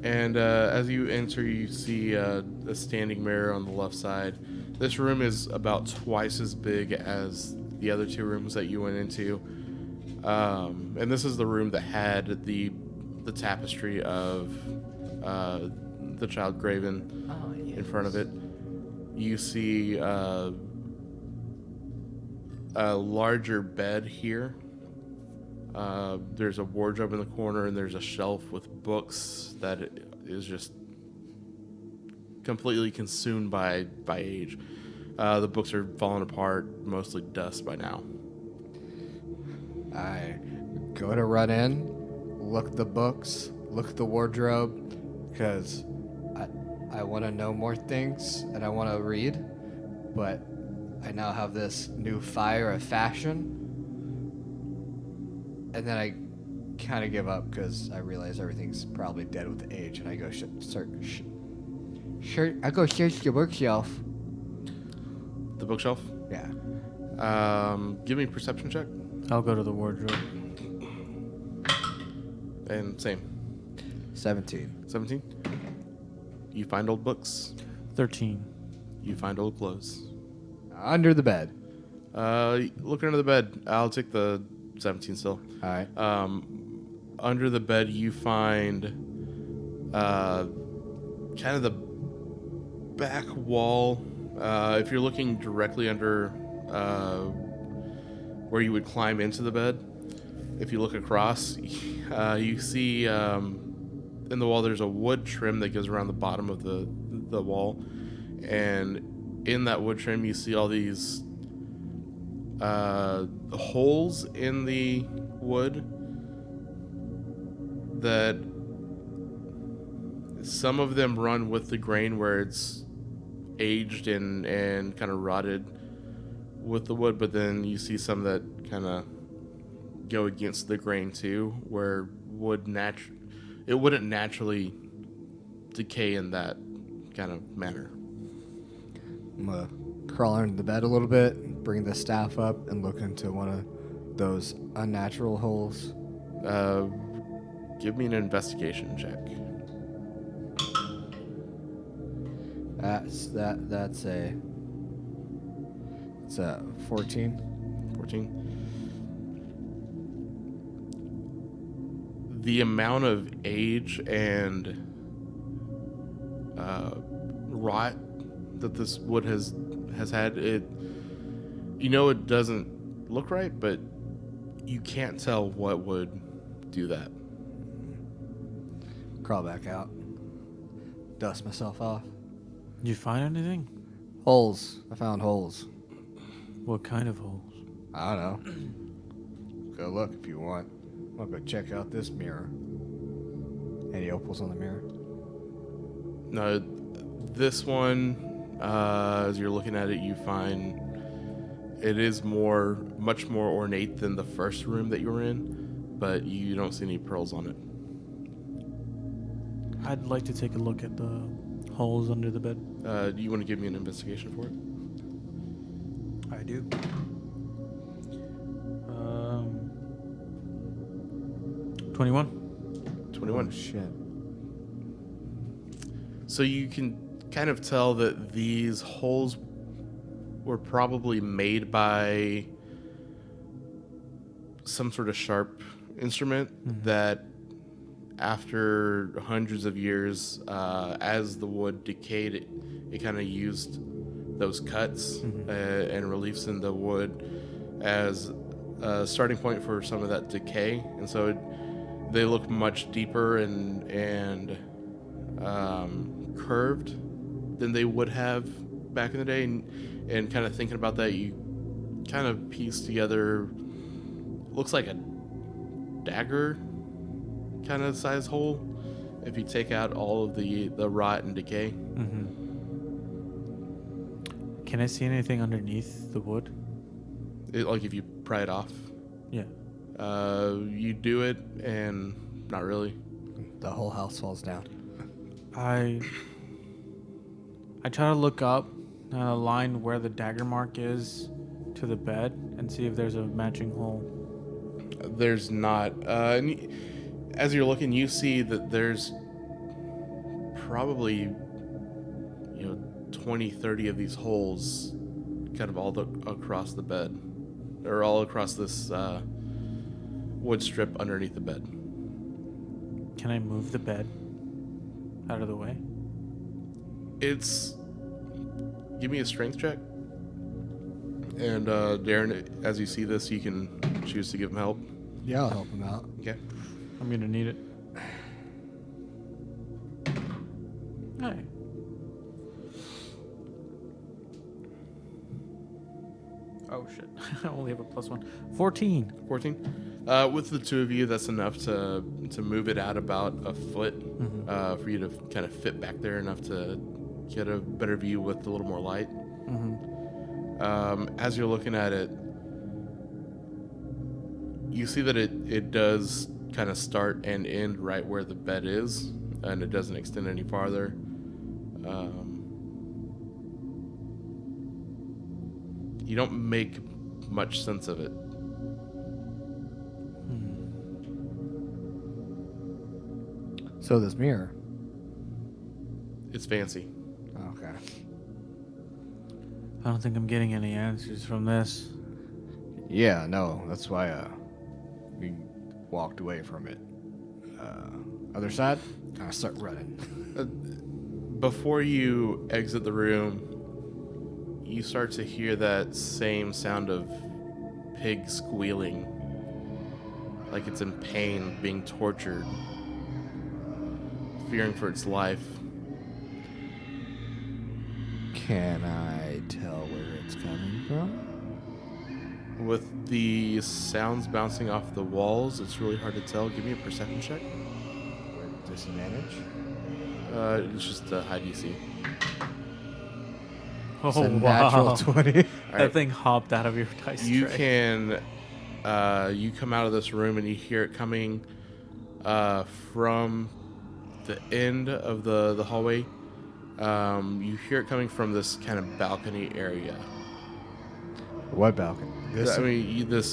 and as you enter, you see a standing mirror on the left side. This room is about twice as big as the other two rooms that you went into, and this is the room that had the tapestry of the child graven in front of it. You see a larger bed here. There's a wardrobe in the corner, and there's a shelf with books that is just completely consumed by age. The books are falling apart, mostly dust by now. I go to run in, look at the books, look at the wardrobe, because I want to know more things and I want to read, but I now have this new fire of fashion. And then I kind of give up because I realize everything's probably dead with age, and I go I go search the bookshelf. The bookshelf. Yeah. Give me a perception check. I'll go to the wardrobe. And same. 17. 17. You find old books. 13. You find old clothes. Under the bed. Looking under the bed. I'll take the 17 still. All right. Under the bed, you find kind of the back wall. If you're looking directly under where you would climb into the bed, if you look across, you see in the wall there's a wood trim that goes around the bottom of the wall, and in that wood trim you see all these holes in the wood that some of them run with the grain where it's aged and kind of rotted with the wood, but then you see some that kind of go against the grain too, where it wouldn't naturally decay in that kind of manner. I'm gonna crawl under the bed a little bit, bring the staff up, and look into one of those unnatural holes. Give me an investigation check. That's a 14. 14. The amount of age and rot that this wood has had, it doesn't look right, but you can't tell what would do that. Crawl back out. Dust myself off. Did you find anything? Holes. I found holes. What kind of holes? I don't know. Go look if you want. I'll go check out this mirror. Any opals on the mirror? No, this one, as you're looking at it, you find it is much more ornate than the first room that you were in, but you don't see any pearls on it. I'd like to take a look at the holes under the bed. Do you want to give me an investigation for it? I do. 21. 21. Oh, shit. So you can kind of tell that these holes were probably made by some sort of sharp instrument that after hundreds of years, as the wood decayed, it kind of used those cuts and reliefs in the wood as a starting point for some of that decay. And so they look much deeper and curved than they would have back in the day. And kind of thinking about that, you kind of piece together, looks like a dagger kind of size hole if you take out all of the rot and decay. Can I see anything underneath the wood? Like if you pry it off. Yeah. You do it and not really. The whole house falls down. I try to look up and align where the dagger mark is to the bed and see if there's a matching hole. There's not. As you're looking, you see that there's probably 20, 30 of these holes kind of all across the bed, or all across this wood strip underneath the bed. Can I move the bed out of the way? Give me a strength check. And Darren, as you see this, you can choose to give him help. Yeah, I'll help him out. Okay. I'm gonna need it. Hey. Oh shit! I only have a +1. 14. 14. With the two of you, that's enough to move it out about a foot for you to kind of fit back there enough to get a better view with a little more light. As you're looking at it, you see that it does kind of start and end right where the bed is, and it doesn't extend any farther. You don't make much sense of it. So this mirror. It's fancy. Okay. I don't think I'm getting any answers from this. Yeah, no, that's why we walked away from it. Other side, I start running. Before you exit the room, you start to hear that same sound of pig squealing, like it's in pain, being tortured, fearing for its life. Can I tell where it's coming from? With the sounds bouncing off the walls, it's really hard to tell. Give me a perception check. With disadvantage? It's just a high DC. It's a natural 20. That Alright. thing hopped out of your dice You tray. can, you come out of this room and you hear it coming from the end of the hallway. You hear it coming from this kind of balcony area. What balcony? This?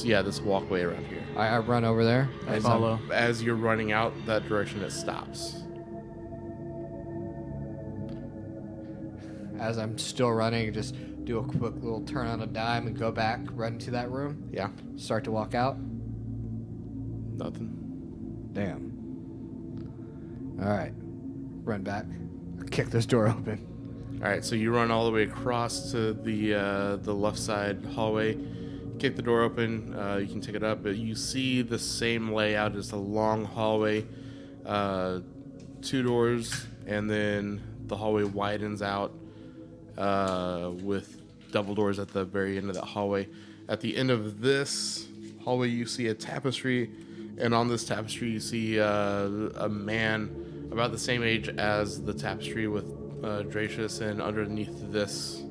This walkway around here. I run over there. I follow. As you're running out that direction, it stops. as I'm still running, just do a quick little turn on a dime and go back, run into that room, Yeah. start to walk out. Nothing. Damn. All right. Run back. Kick this door open. All right, so you run all the way across to the left side hallway, kick the door open. You can take it up, but you see the same layout as a long hallway, 2 doors, and then the hallway widens out with double doors at the very end of that hallway. At the end of this hallway, you see a tapestry, and on this tapestry, you see a man about the same age as the tapestry with Dracius, and underneath this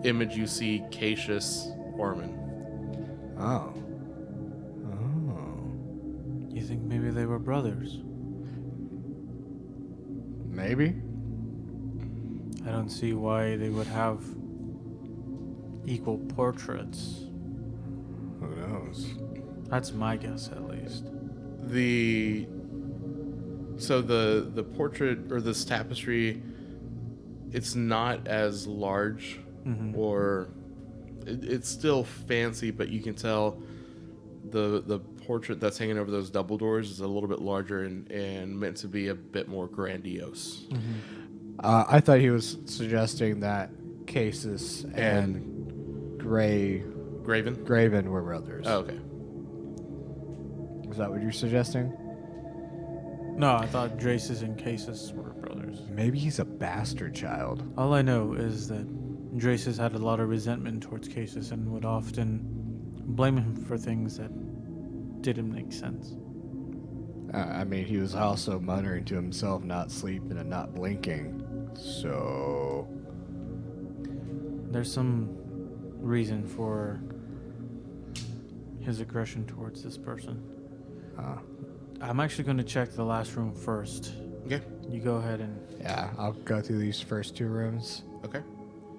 image, you see Cassius Orman. Oh. You think maybe they were brothers? Maybe. I don't see why they would have equal portraits. Who knows? That's my guess, at least. The portrait, or this tapestry, it's not as large, or it's still fancy, but you can tell the portrait that's hanging over those double doors is a little bit larger and meant to be a bit more grandiose. I thought he was suggesting that Casus and Graven? Graven were brothers. Oh, okay. Is that what you're suggesting? No, I thought Dracis and Casus were brothers. Maybe he's a bastard child. All I know is that Dracis had a lot of resentment towards Casus and would often blame him for things that didn't make sense. I mean, he was also muttering to himself, not sleeping and not blinking. So... There's some reason for his aggression towards this person. I'm actually going to check the last room first. Okay. You go ahead and... Yeah, I'll go through these first 2 rooms. Okay.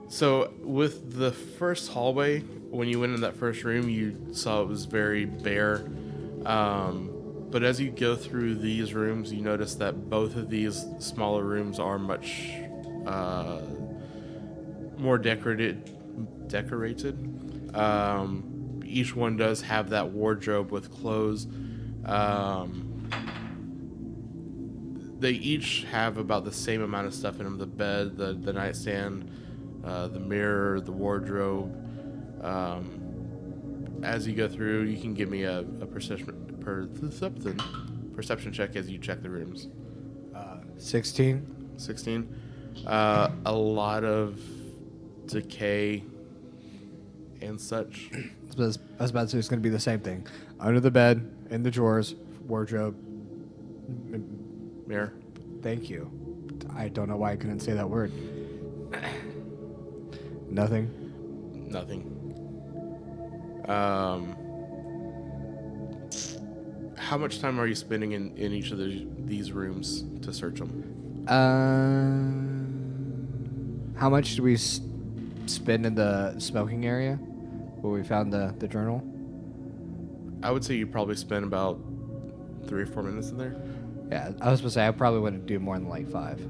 So with the first hallway, when you went in that first room, you saw it was very bare. But as you go through these rooms, you notice that both of these smaller rooms are much more decorated. Each one does have that wardrobe with clothes. They each have about the same amount of stuff in them: the bed, the nightstand, the mirror, the wardrobe. As you go through, you can give me a perception check as you check the rooms. 16. 16. A lot of decay and such. I was about to say it's going to be the same thing. Under the bed, in the drawers, wardrobe. Mirror. Thank you. I don't know why I couldn't say that word. Nothing. How much time are you spending in each of these rooms to search them? How much do we spend in the smoking area where we found the journal? I would say you probably spend about 3 or 4 minutes in there. Yeah, I was supposed to say I probably wouldn't do more than like 5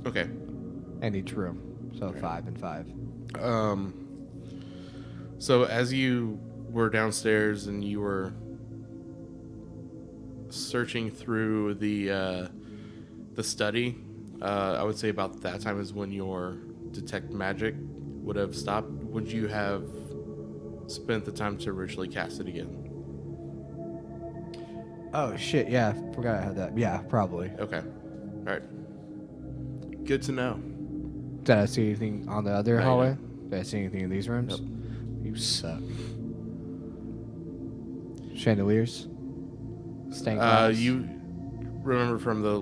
Okay. in each room. So 5 and 5. So as you were downstairs and you were searching through the study, I would say about that time is when your detect magic would have stopped. Would you have spent the time to ritually cast it again? Oh shit! Yeah, I forgot I had that. Yeah, probably. Okay. All right. Good to know. Did I see anything on the other Not hallway? yet. Did I see anything in these rooms? Nope. You suck. Chandeliers. Stained glass. You remember from the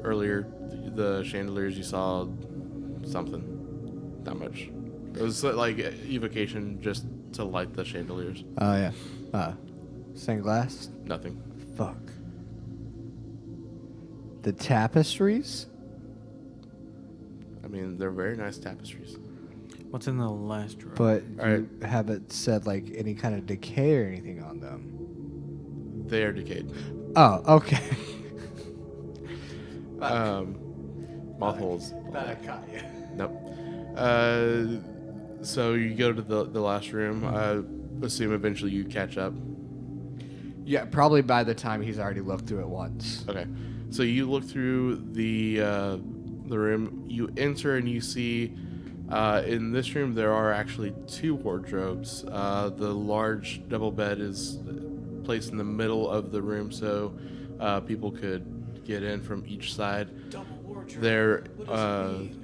earlier the chandeliers, you saw something. Not much. It was like evocation just to light the chandeliers. Oh yeah. Stained glass. Nothing. Fuck. The tapestries. I mean, they're very nice tapestries. What's in the last room? But All you haven't said like any kind of decay or anything on them. They are decayed. Oh, okay. Moth holes. Thought I caught you. Nope. So you go to the last room. I assume eventually you catch up. Yeah, probably by the time he's already looked through it once. Okay. So you look through the room. You enter and you see in this room there are actually 2 wardrobes. The large double bed is placed in the middle of the room, so people could get in from each side. Double wardrobe.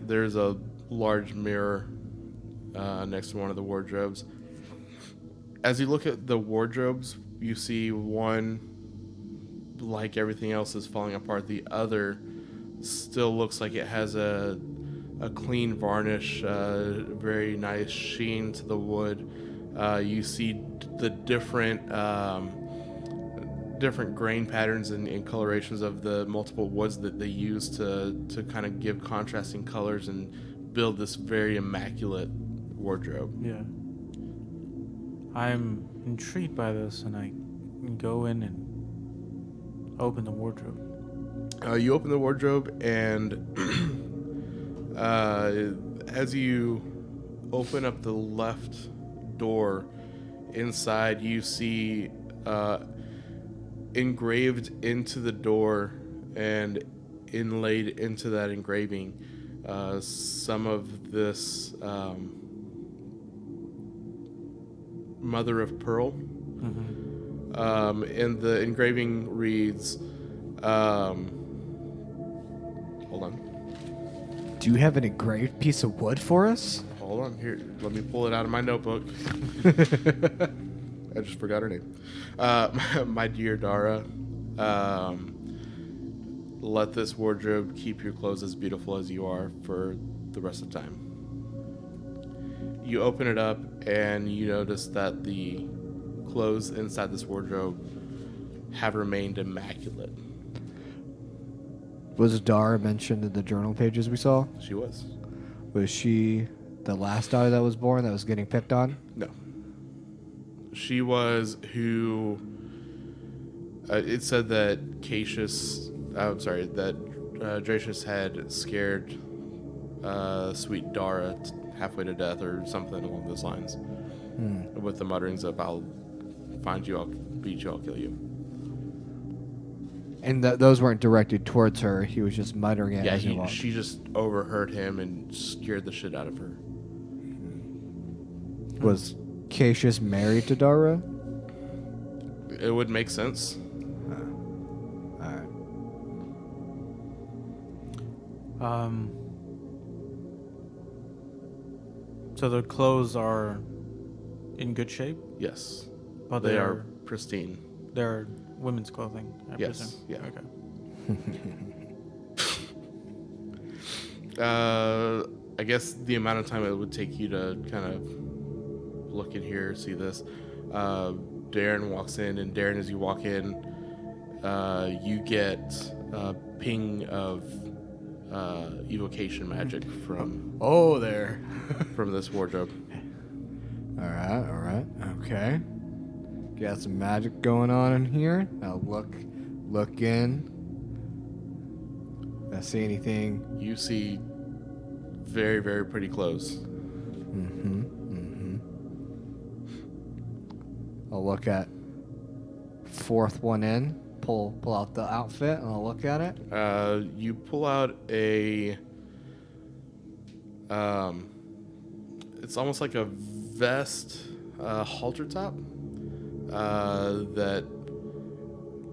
There's a large mirror next to one of the wardrobes. As you look at the wardrobes, you see one, like everything else, is falling apart. The other still looks like it has a clean varnish, very nice sheen to the wood. You see the different grain patterns and colorations of the multiple woods that they use to kind of give contrasting colors and build this very immaculate wardrobe. Yeah. I'm intrigued by this, and I go in and open the wardrobe. You open the wardrobe, and as you open up the left door, inside you see engraved into the door and inlaid into that engraving some of this mother of pearl. And the engraving reads, hold on. Do you have an engraved piece of wood for us? Hold on. Here, let me pull it out of my notebook. I just forgot her name. My dear Dara, let this wardrobe keep your clothes as beautiful as you are for the rest of time. You open it up and you notice that the clothes inside this wardrobe have remained immaculate. Was Dara mentioned in the journal pages we saw? She was. Was she the last daughter that was born that was getting picked on? No. She was who... it said that Dracius had scared sweet Dara halfway to death or something along those lines. With the mutterings of, I'll find you, I'll beat you, I'll kill you. And those weren't directed towards her. He was just muttering it. Yeah, as he walked. she just overheard him and scared the shit out of her. Was Cassius married to Dara? It would make sense. Alright. So the clothes are in good shape, Yes. but They are pristine. they're women's clothing, I Yes, presume. yeah. Okay. I guess the amount of time it would take you to kind of look in here, see this. Darren walks in, and Darren, as you walk in, you get a ping of evocation magic from there. from this wardrobe. Alright. Okay. Got some magic going on in here. Now look in. I see anything? You see very, very pretty clothes. I'll look at fourth one in. Pull out the outfit and I'll look at it. You pull out a it's almost like a vest, halter top, that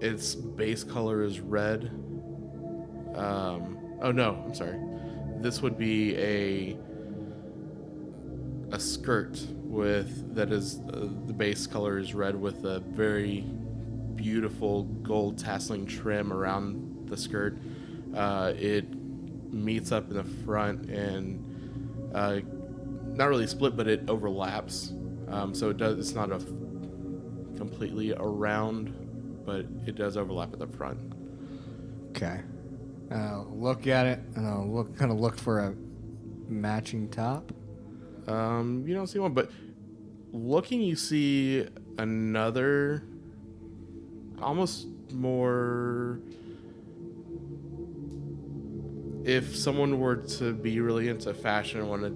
its base color is red. Oh no, I'm sorry. This would be a skirt with that is the base color is red with a very beautiful gold tasseling trim around the skirt. It meets up in the front and not really split, but it overlaps. So it's not a completely around, but it does overlap at the front. Okay. I'll look at it and I'll look for a matching top. You don't see one, but looking, you see another, almost more if someone were to be really into fashion and want to,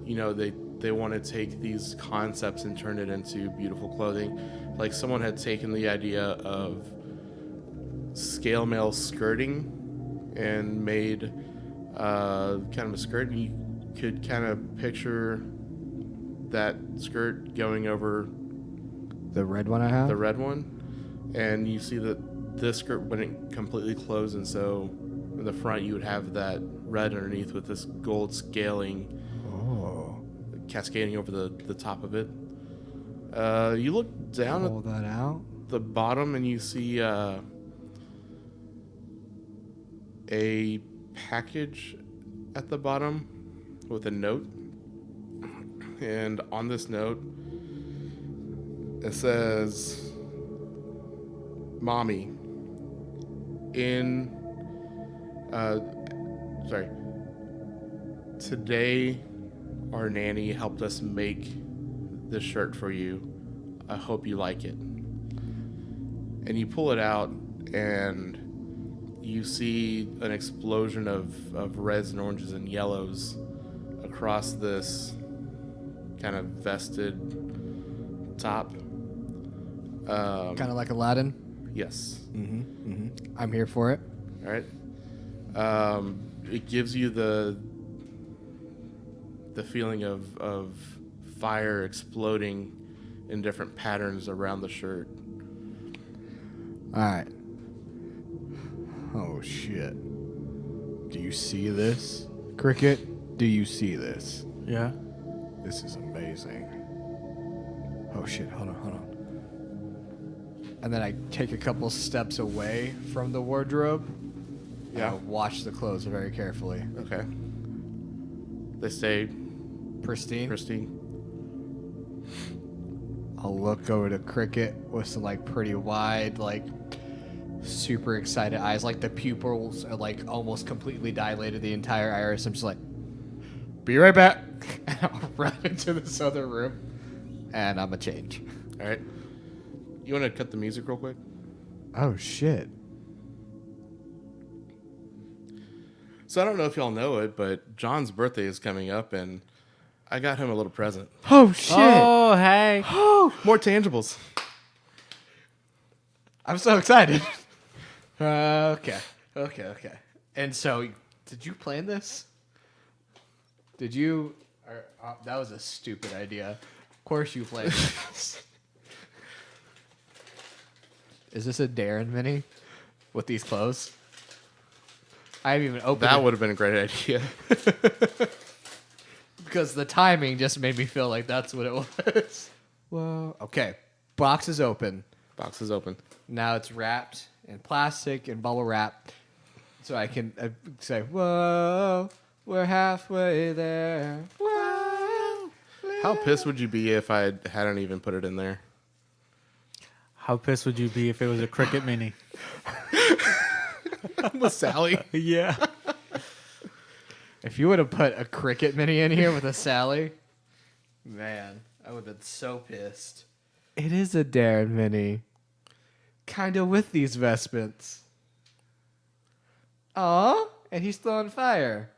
they want to take these concepts and turn it into beautiful clothing, like someone had taken the idea of scale mail skirting and made kind of a skirt, and you could kind of picture that skirt going over The red one I have? the red one, and you see that this skirt wouldn't completely close, and so in the front you would have that red underneath with this gold scaling cascading over the top of it. You look down Pull that out. at the bottom and you see a package at the bottom with a note, and on this note it says, "Mommy, today our nanny helped us make this shirt for you. I hope you like it." And you pull it out and you see an explosion of reds and oranges and yellows across this kind of vested top. Kind of like Aladdin. Yes. I'm here for it. All right. It gives you the feeling of fire exploding in different patterns around the shirt. All right. Oh, shit. Do you see this? Cricket, do you see this? Yeah. This is amazing. Oh, shit. Hold on. And then I take a couple steps away from the wardrobe. Yeah. And I watch the clothes very carefully. Okay. They stay Pristine. pristine. I'll look over to Cricket with some like pretty wide, like super excited eyes. Like the pupils are like almost completely dilated, the entire iris. I'm just like, be right back. And I'll run into this other room and I'm a change. All right. You want to cut the music real quick? Oh shit. So I don't know if y'all know it, but John's birthday is coming up, and I got him a little present. Oh shit. Oh, hey. More tangibles. I'm so excited. Okay. And so, did you plan this? Did you? That was a stupid idea. Of course you planned this. Is this a Darren mini with these clothes? I haven't even opened That it would have been a great idea. because the timing just made me feel like that's what it was. Whoa. Okay. Box is open. Box is open. Now it's wrapped in plastic and bubble wrap. So I can say, whoa, we're halfway there. Whoa. How pissed would you be if I hadn't even put it in there? How pissed would you be if it was a Cricket Mini? With Sally? Yeah. If you would have put a Cricket mini in here with a Sally, man, I would have been so pissed. It is a Darren mini. Kind of with these vestments. Aw, and he's throwing fire.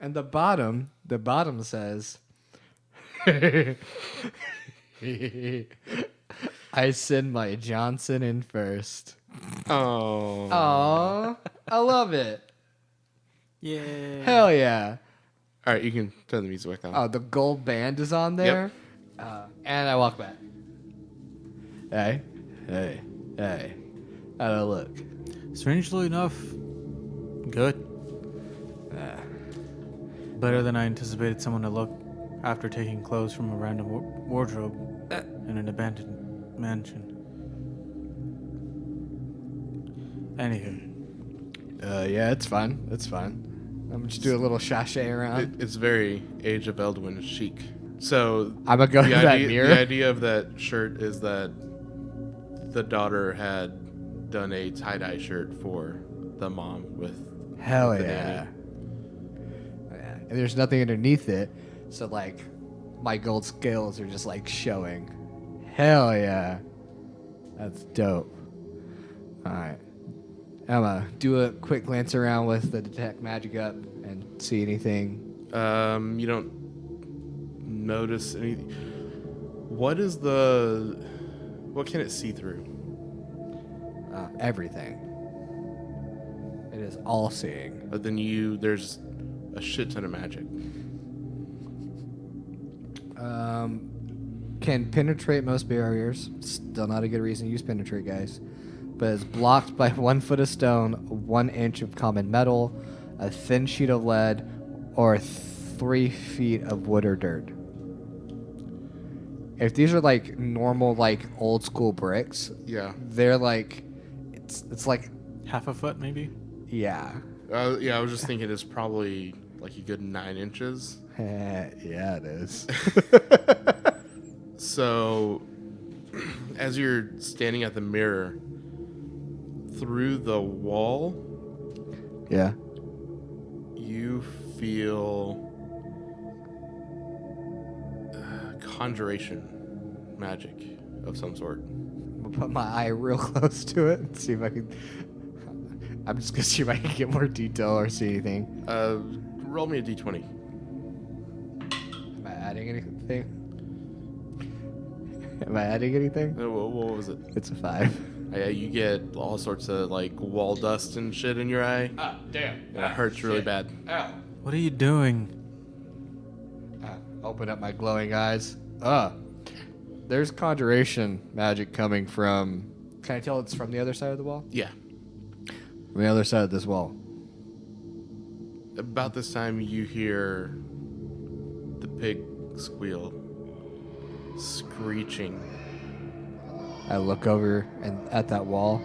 And the bottom says, I send my Johnson in first. Oh. Aw, I love it. Yeah. Hell yeah. All right, you can turn the music back on. Oh, the gold band is on there. And I walk back. Hey. How do I look? Strangely enough, good. Better than I anticipated someone to look after taking clothes from a random wardrobe in an abandoned mansion. Anywho. Yeah, it's fine. It's fine. I'm just do a little sachet around. It's very Age of Eldwin chic. So I'm gonna go to that mirror. the idea of that shirt is that the daughter had done a tie-dye shirt for the mom with Hell the yeah. nanny. Yeah. And there's nothing underneath it, so like my gold scales are just like showing. Hell yeah. That's dope. All right. I'm gonna do a quick glance around with the detect magic up and see anything. You don't notice anything. What can it see through? Everything. It is all seeing. But then there's a shit ton of magic. Can penetrate most barriers. Still not a good reason to use penetrate, guys. But is blocked by 1 foot of stone, 1 inch of common metal, a thin sheet of lead, or 3 feet of wood or dirt. If these are like normal, like old school bricks, Yeah. they're like, it's like, Half a foot, maybe. yeah. Yeah, I was just thinking it's probably like a good 9 inches. Yeah, it is. So, as you're standing at the mirror, through the wall, Yeah. you feel conjuration magic of some sort. I'm gonna put my eye real close to it and see if I can. I'm just gonna see if I can get more detail or see anything. Roll me a d20. Am I adding anything? Am I adding anything? What was it? It's a 5. Yeah, you get all sorts of like wall dust and shit in your eye. Ah, damn. And it hurts really bad. Ow. What are you doing? Open up my glowing eyes. There's conjuration magic coming from. Can I tell it's from the other side of the wall? Yeah. From the other side of this wall. About this time, you hear the pig squeal, screeching. I look over and at that wall.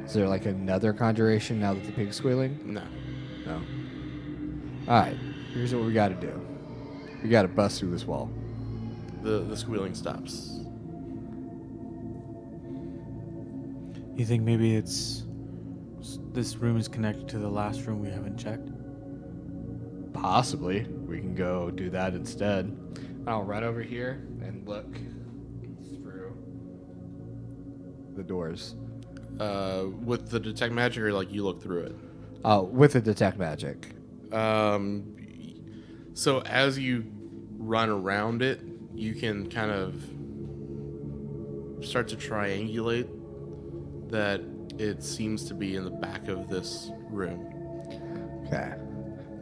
Is there like another conjuration now that the pig's squealing? No. No. Alright, here's what we gotta do. We gotta bust through this wall. The squealing stops. You think maybe this room is connected to the last room we haven't checked? Possibly. We can go do that instead. I'll run over here and look through the doors. With the detect magic, or like you look through it. Oh, with the detect magic. So as you run around it, you can kind of start to triangulate that it seems to be in the back of this room. Okay.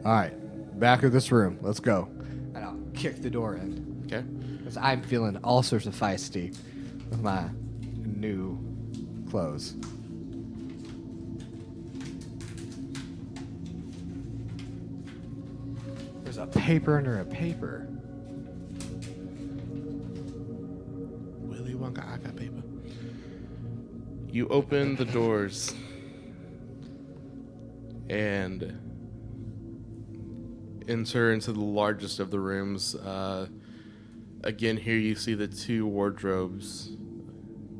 Alright. Back of this room. Let's go. And I'll kick the door in. Okay. Because I'm feeling all sorts of feisty with my new clothes. There's a paper under a paper. Willy Wonka, I got paper. You open the doors and enter into the largest of the rooms. Again, here you see the 2 wardrobes.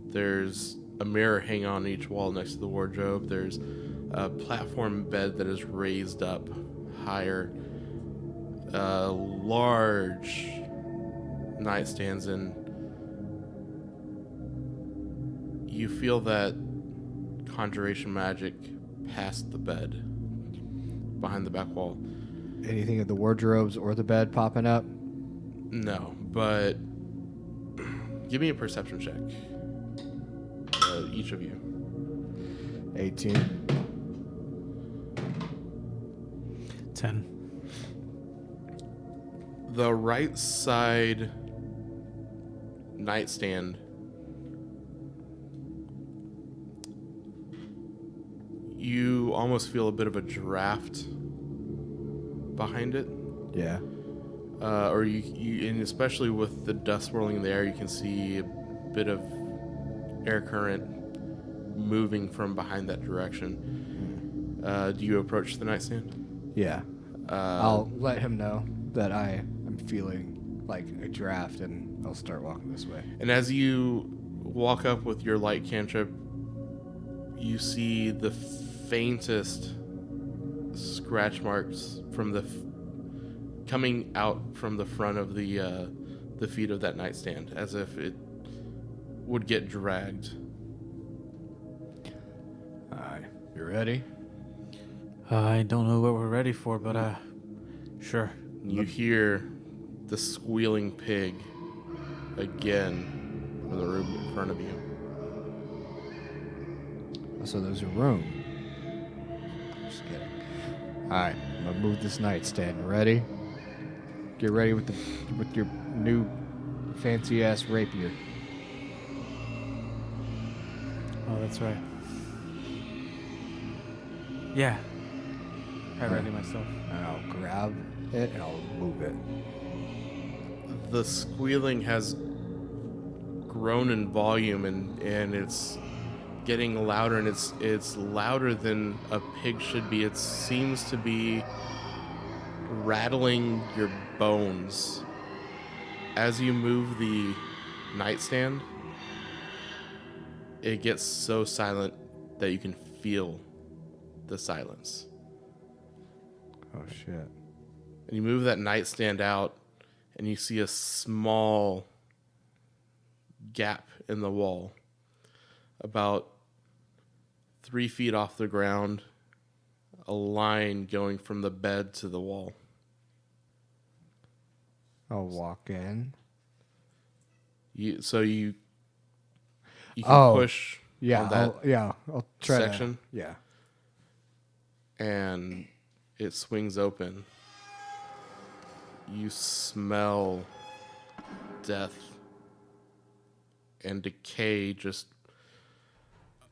There's a mirror hanging on each wall next to the wardrobe. There's a platform bed that is raised up higher. Large nightstands, and you feel that conjuration magic past the bed behind the back wall. Anything at the wardrobes or the bed popping up? No, but give me a perception check. Each of you. 18. 10. The right side nightstand, you almost feel a bit of a draft behind it. Yeah. Or you, and especially with the dust swirling in the air, you can see a bit of air current moving from behind that direction. Do you approach the nightstand? Yeah. I'll let him know that I am feeling like a draft, and I'll start walking this way. And as you walk up with your light cantrip, you see the faintest scratch marks from coming out from the front of the feet of that nightstand, as if it would get dragged. Alright. You ready? I don't know what we're ready for, but sure. You hear the squealing pig again from the room in front of you. So there's a room. Just kidding. Alright, I'm gonna move this nightstand. Ready? Get ready with your new fancy ass rapier. Oh, that's right. Yeah. I ready myself. And I'll grab it and I'll move it. The squealing has grown in volume and it's getting louder, and it's louder than a pig should be. It seems to be rattling your bones. As you move the nightstand, it gets so silent that you can feel the silence. Oh shit. And you move that nightstand out, and you see a small gap in the wall, about 3 feet off the ground, a line going from the bed to the wall. I'll walk in. You can push Yeah, on that I'll try section, yeah. and it swings open. You smell death and decay just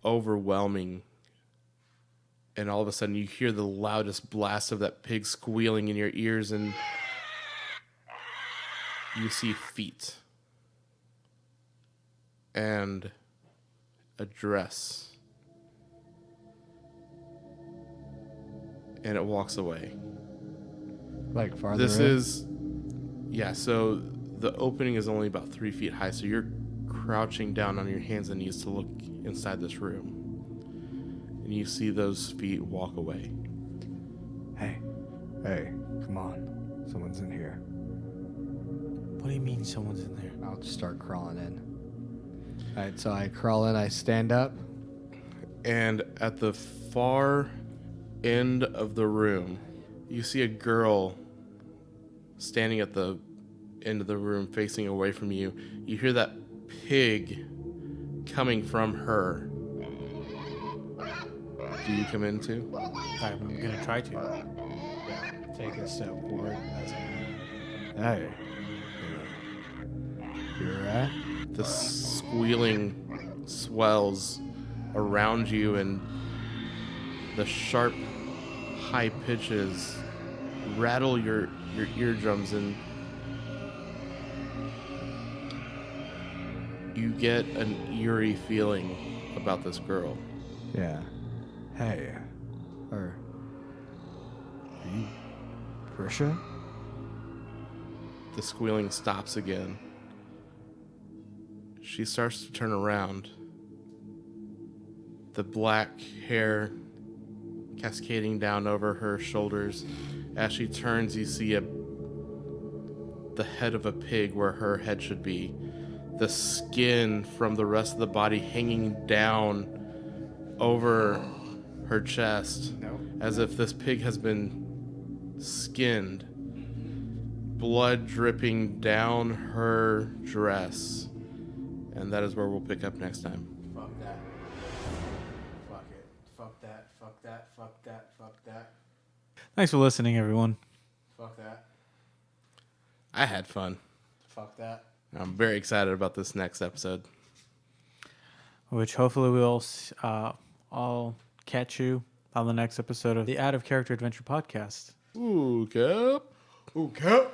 overwhelming, and all of a sudden you hear the loudest blast of that pig squealing in your ears, and you see feet and a dress, and it walks away. Like farther This in? is, yeah, so the opening is only about 3 feet high, so you're crouching down on your hands and knees to look inside this room. And you see those feet walk away. Hey, come on. Someone's in here. What do you mean someone's in there? I'll just start crawling in. Alright, so I crawl in, I stand up. And at the far end of the room, you see a girl standing at the end of the room facing away from you. You hear that pig coming from her. Do you come in too? I'm gonna try to. Take a step forward. Hey. You alright? The squealing swells around you, and the sharp, high pitches rattle your eardrums, and you get an eerie feeling about this girl. Yeah. Hey. Are you Prisha? The squealing stops again. She starts to turn around. The black hair cascading down over her shoulders. As she turns, you see the head of a pig where her head should be. The skin from the rest of the body hanging down over her chest, as if this pig has been skinned. Blood dripping down her dress. And that is where we'll pick up next time. Fuck that. Fuck it. Fuck that. Fuck that. Fuck that. Fuck that. Thanks for listening, everyone. Fuck that. I had fun. Fuck that. I'm very excited about this next episode. Which hopefully we'll all catch you on the next episode of the Out of Character Adventure podcast. Ooh, Cap. Ooh, Cap.